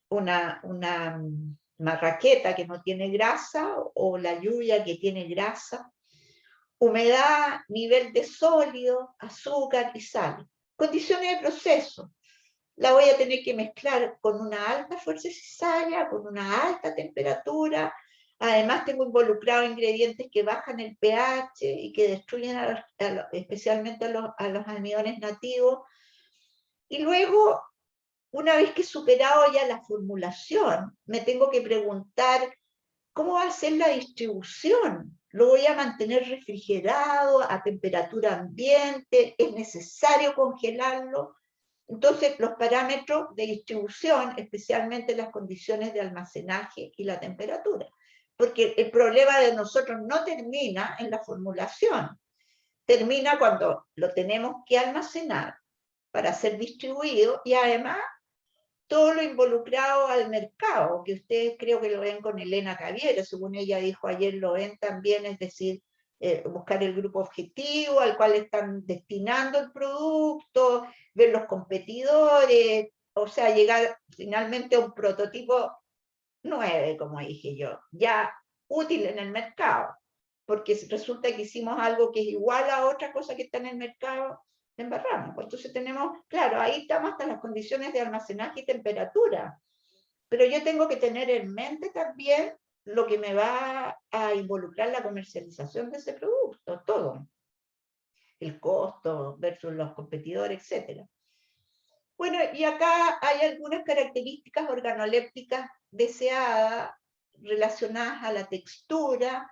una marraqueta que no tiene grasa o la lluvia que tiene grasa. Humedad, nivel de sólido, azúcar y sal. Condiciones de proceso. La voy a tener que mezclar con una alta fuerza cizaña, con una alta temperatura. Además tengo involucrado ingredientes que bajan el pH y que destruyen especialmente a los almidones nativos. Y luego, una vez que he superado ya la formulación, me tengo que preguntar ¿cómo va a ser la distribución? ¿Lo voy a mantener refrigerado a temperatura ambiente? ¿Es necesario congelarlo? Entonces, los parámetros de distribución, especialmente las condiciones de almacenaje y la temperatura. Porque el problema de nosotros no termina en la formulación, termina cuando lo tenemos que almacenar para ser distribuido y además todo lo involucrado al mercado, que ustedes creo que lo ven con Elena Caviero, según ella dijo ayer, lo ven también, es decir, buscar el grupo objetivo al cual están destinando el producto, ver los competidores, o sea, llegar finalmente a un prototipo 9, como dije yo, ya útil en el mercado, porque resulta que hicimos algo que es igual a otra cosa que está en el mercado, embarramos. Pues entonces tenemos, claro, ahí estamos hasta las condiciones de almacenaje y temperatura, pero yo tengo que tener en mente también lo que me va a involucrar la comercialización de ese producto, todo, el costo versus los competidores, etcétera. Bueno, y acá hay algunas características organolépticas deseadas relacionadas a la textura,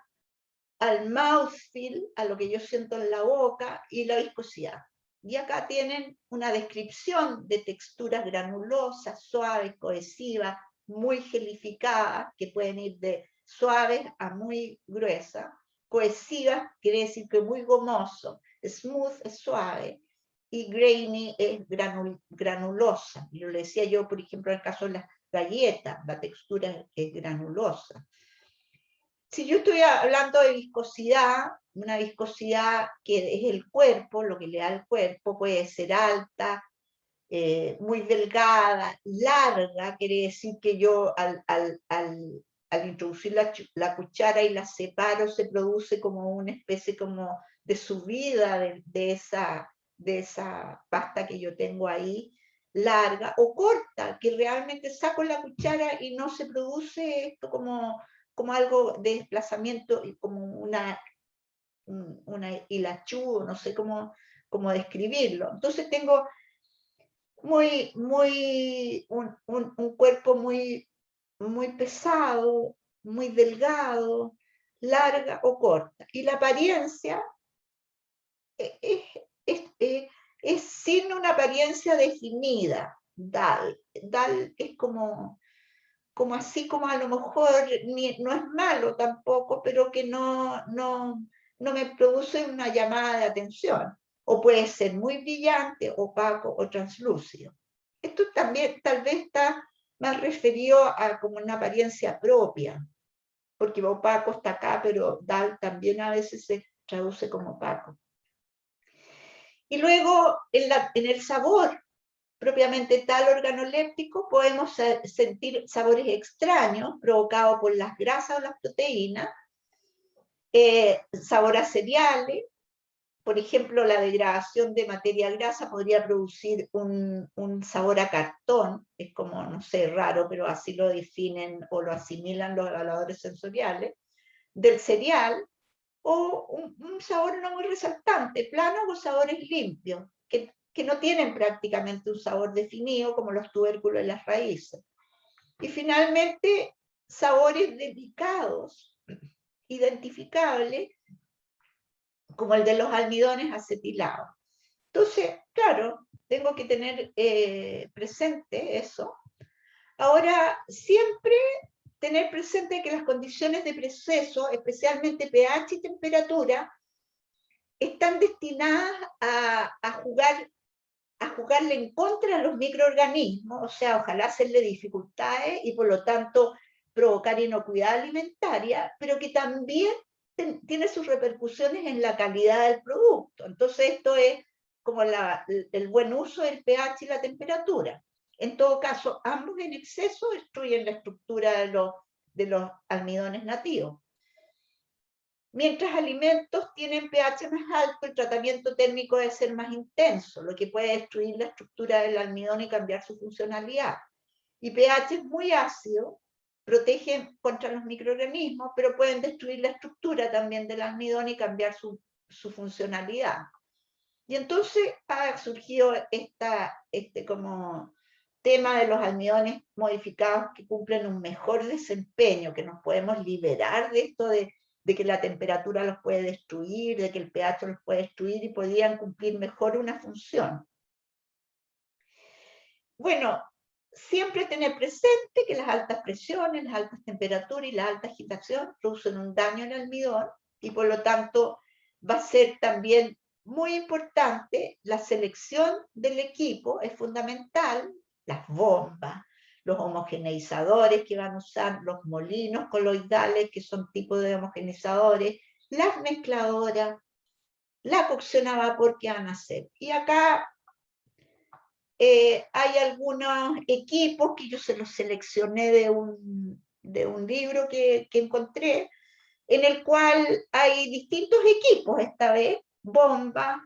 al mouthfeel, a lo que yo siento en la boca y la viscosidad. Y acá tienen una descripción de texturas granulosas, suaves, cohesivas, muy gelificadas, que pueden ir de suaves a muy gruesas. Cohesivas quiere decir que muy gomoso, smooth es suave, y grainy es granulosa. Y lo decía yo, por ejemplo, en el caso de las galletas, la textura es granulosa. Si yo estoy hablando de viscosidad, una viscosidad que es el cuerpo, lo que le da al cuerpo, puede ser alta, muy delgada, larga, quiere decir que yo al introducir la cuchara y la separo, se produce como una especie como de subida de esa pasta que yo tengo ahí, larga, o corta, que realmente saco la cuchara y no se produce esto como algo de desplazamiento, como una hilachú, no sé cómo describirlo. Entonces tengo un cuerpo muy pesado, muy delgado, larga o corta. Y la apariencia es sin una apariencia definida, dull. Dull es como como así como a lo mejor no es malo tampoco, pero que no me produce una llamada de atención. O puede ser muy brillante, opaco o translúcido. Esto también tal vez está más referido a como una apariencia propia, porque opaco está acá, pero dull también a veces se traduce como opaco. Y luego en el sabor propiamente tal organoléptico podemos sentir sabores extraños provocados por las grasas o las proteínas, sabor a cereales. Por ejemplo, la degradación de materia grasa podría producir un sabor a cartón, es como, no sé, raro, pero así lo definen o lo asimilan los evaluadores sensoriales, del cereal, o un sabor no muy resaltante, plano o sabores limpios, que no tienen prácticamente un sabor definido, como los tubérculos y las raíces. Y finalmente, sabores delicados, identificables, como el de los almidones acetilados. Entonces, claro, tengo que tener presente eso. Ahora, siempre tener presente que las condiciones de proceso, especialmente pH y temperatura, están destinadas a jugarle en contra a los microorganismos, o sea, ojalá hacerle dificultades y por lo tanto provocar inocuidad alimentaria, pero que también tiene sus repercusiones en la calidad del producto. Entonces esto es como el buen uso del pH y la temperatura. En todo caso, ambos en exceso destruyen la estructura de los almidones nativos. Mientras alimentos tienen pH más alto, el tratamiento térmico debe ser más intenso, lo que puede destruir la estructura del almidón y cambiar su funcionalidad. Y pH muy ácido, protegen contra los microorganismos, pero pueden destruir la estructura también del almidón y cambiar su funcionalidad. Y entonces ha surgido este como tema de los almidones modificados que cumplen un mejor desempeño, que nos podemos liberar de esto de que la temperatura los puede destruir, de que el pH los puede destruir y podrían cumplir mejor una función. Bueno, siempre tener presente que las altas presiones, las altas temperaturas y la alta agitación producen un daño en el almidón y por lo tanto va a ser también muy importante la selección del equipo, es fundamental, las bombas, los homogeneizadores que van a usar, los molinos coloidales que son tipos de homogeneizadores, las mezcladoras, la cocción a vapor que van a hacer. Y acá hay algunos equipos que yo se los seleccioné de un libro que encontré, en el cual hay distintos equipos esta vez, bomba,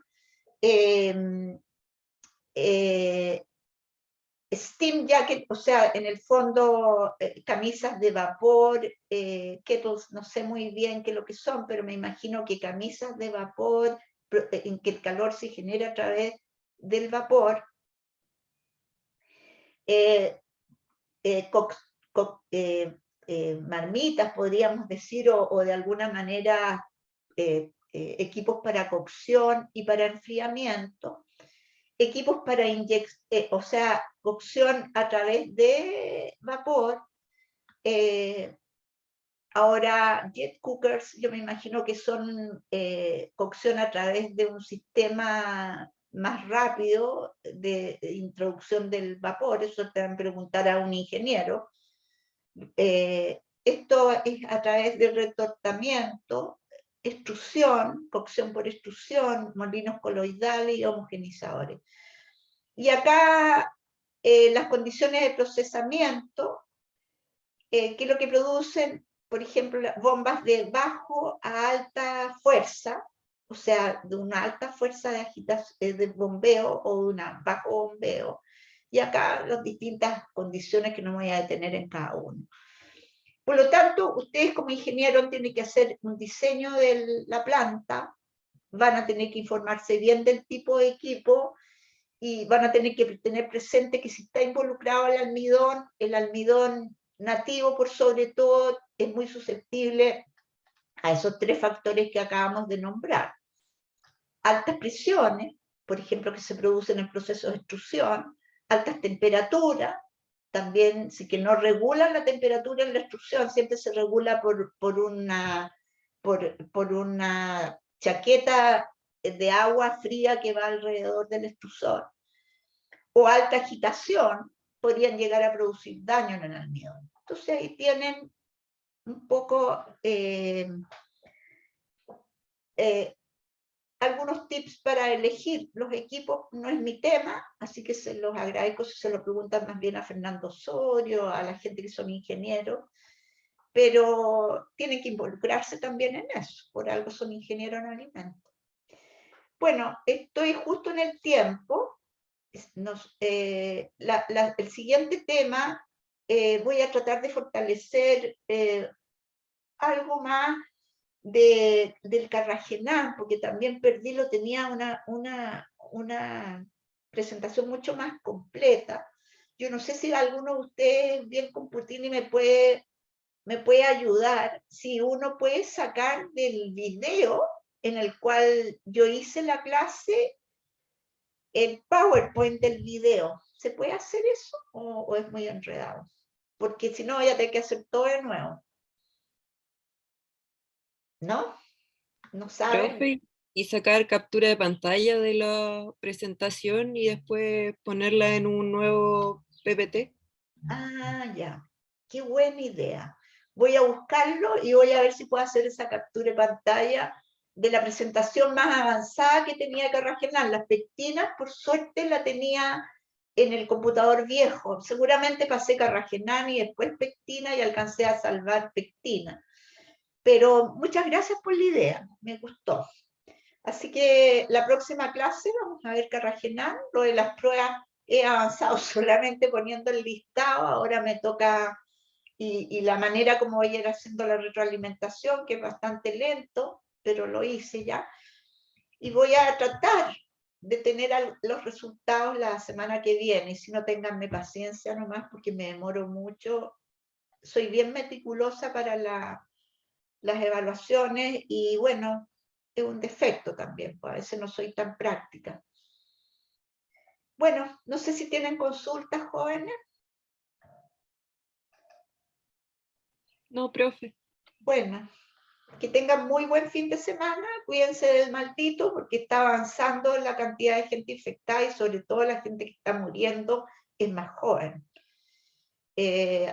steam jacket, o sea, en el fondo camisas de vapor, kettles, no sé muy bien qué es lo que son, pero me imagino que camisas de vapor, en que el calor se genera a través del vapor, marmitas, podríamos decir, o de alguna manera equipos para cocción y para enfriamiento, equipos para o sea, cocción a través de vapor. Ahora, jet cookers, yo me imagino que son cocción a través de un sistema más rápido de introducción del vapor, eso te van a preguntar a un ingeniero. Esto es a través del retortamiento, extrusión, cocción por extrusión, molinos coloidales y homogenizadores. Y acá las condiciones de procesamiento, que es lo que producen, por ejemplo, bombas de bajo a alta fuerza, o sea, de una alta fuerza de agitación, de bombeo o de un bajo bombeo. Y acá las distintas condiciones que no me voy a detener en cada uno. Por lo tanto, ustedes como ingenieros tienen que hacer un diseño de la planta, van a tener que informarse bien del tipo de equipo y van a tener que tener presente que si está involucrado el almidón nativo por sobre todo es muy susceptible a esos tres factores que acabamos de nombrar. Altas presiones, por ejemplo, que se producen en el proceso de extrusión, altas temperaturas, también, si que no regulan la temperatura en la extrusión, siempre se regula por una chaqueta de agua fría que va alrededor del extrusor, o alta agitación, podrían llegar a producir daño en el almidón. Entonces ahí tienen un poco algunos tips para elegir los equipos. No es mi tema, así que se los agradezco si se lo preguntan más bien a Fernando Osorio, a la gente que son ingenieros, pero tienen que involucrarse también en eso, por algo son ingenieros en alimentos. Bueno, estoy justo en el tiempo. El siguiente tema, voy a tratar de fortalecer algo más del Carragenán, porque también Perdilo tenía una presentación mucho más completa. Yo no sé si alguno de ustedes, bien Computini, me puede ayudar, si uno puede sacar del video en el cual yo hice la clase, el PowerPoint del video. ¿Se puede hacer eso o es muy enredado? Porque si no voy a tener que hacer todo de nuevo. ¿No? ¿No saben? Profe, y sacar captura de pantalla de la presentación y después ponerla en un nuevo PPT. Ah, ya. Qué buena idea. Voy a buscarlo y voy a ver si puedo hacer esa captura de pantalla de la presentación más avanzada que tenía Carragenán. Las pectinas, por suerte, la tenía en el computador viejo. Seguramente pasé Carragenán y después pectina y alcancé a salvar pectina. Pero muchas gracias por la idea, me gustó. Así que la próxima clase vamos a ver Carragenán. Lo de las pruebas he avanzado solamente poniendo el listado, ahora me toca, y la manera como voy a ir haciendo la retroalimentación, que es bastante lento, pero lo hice ya, y voy a tratar de tener los resultados la semana que viene, y si no, ténganme paciencia nomás, porque me demoro mucho. Soy bien meticulosa para las evaluaciones, y bueno, es un defecto también, pues a veces no soy tan práctica. Bueno, no sé si tienen consultas, jóvenes. No, profe. Bueno, que tengan muy buen fin de semana, cuídense del maldito, porque está avanzando la cantidad de gente infectada y sobre todo la gente que está muriendo es más joven.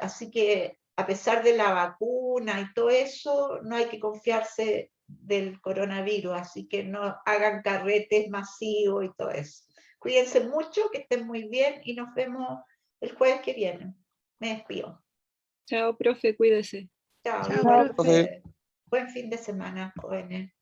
Así que a pesar de la vacuna y todo eso, no hay que confiarse del coronavirus, así que no hagan carretes masivos y todo eso. Cuídense mucho, que estén muy bien y nos vemos el jueves que viene. Me despido. Chao, profe, cuídese. Chao, Chao, igual profe. buen fin de semana, jóvenes.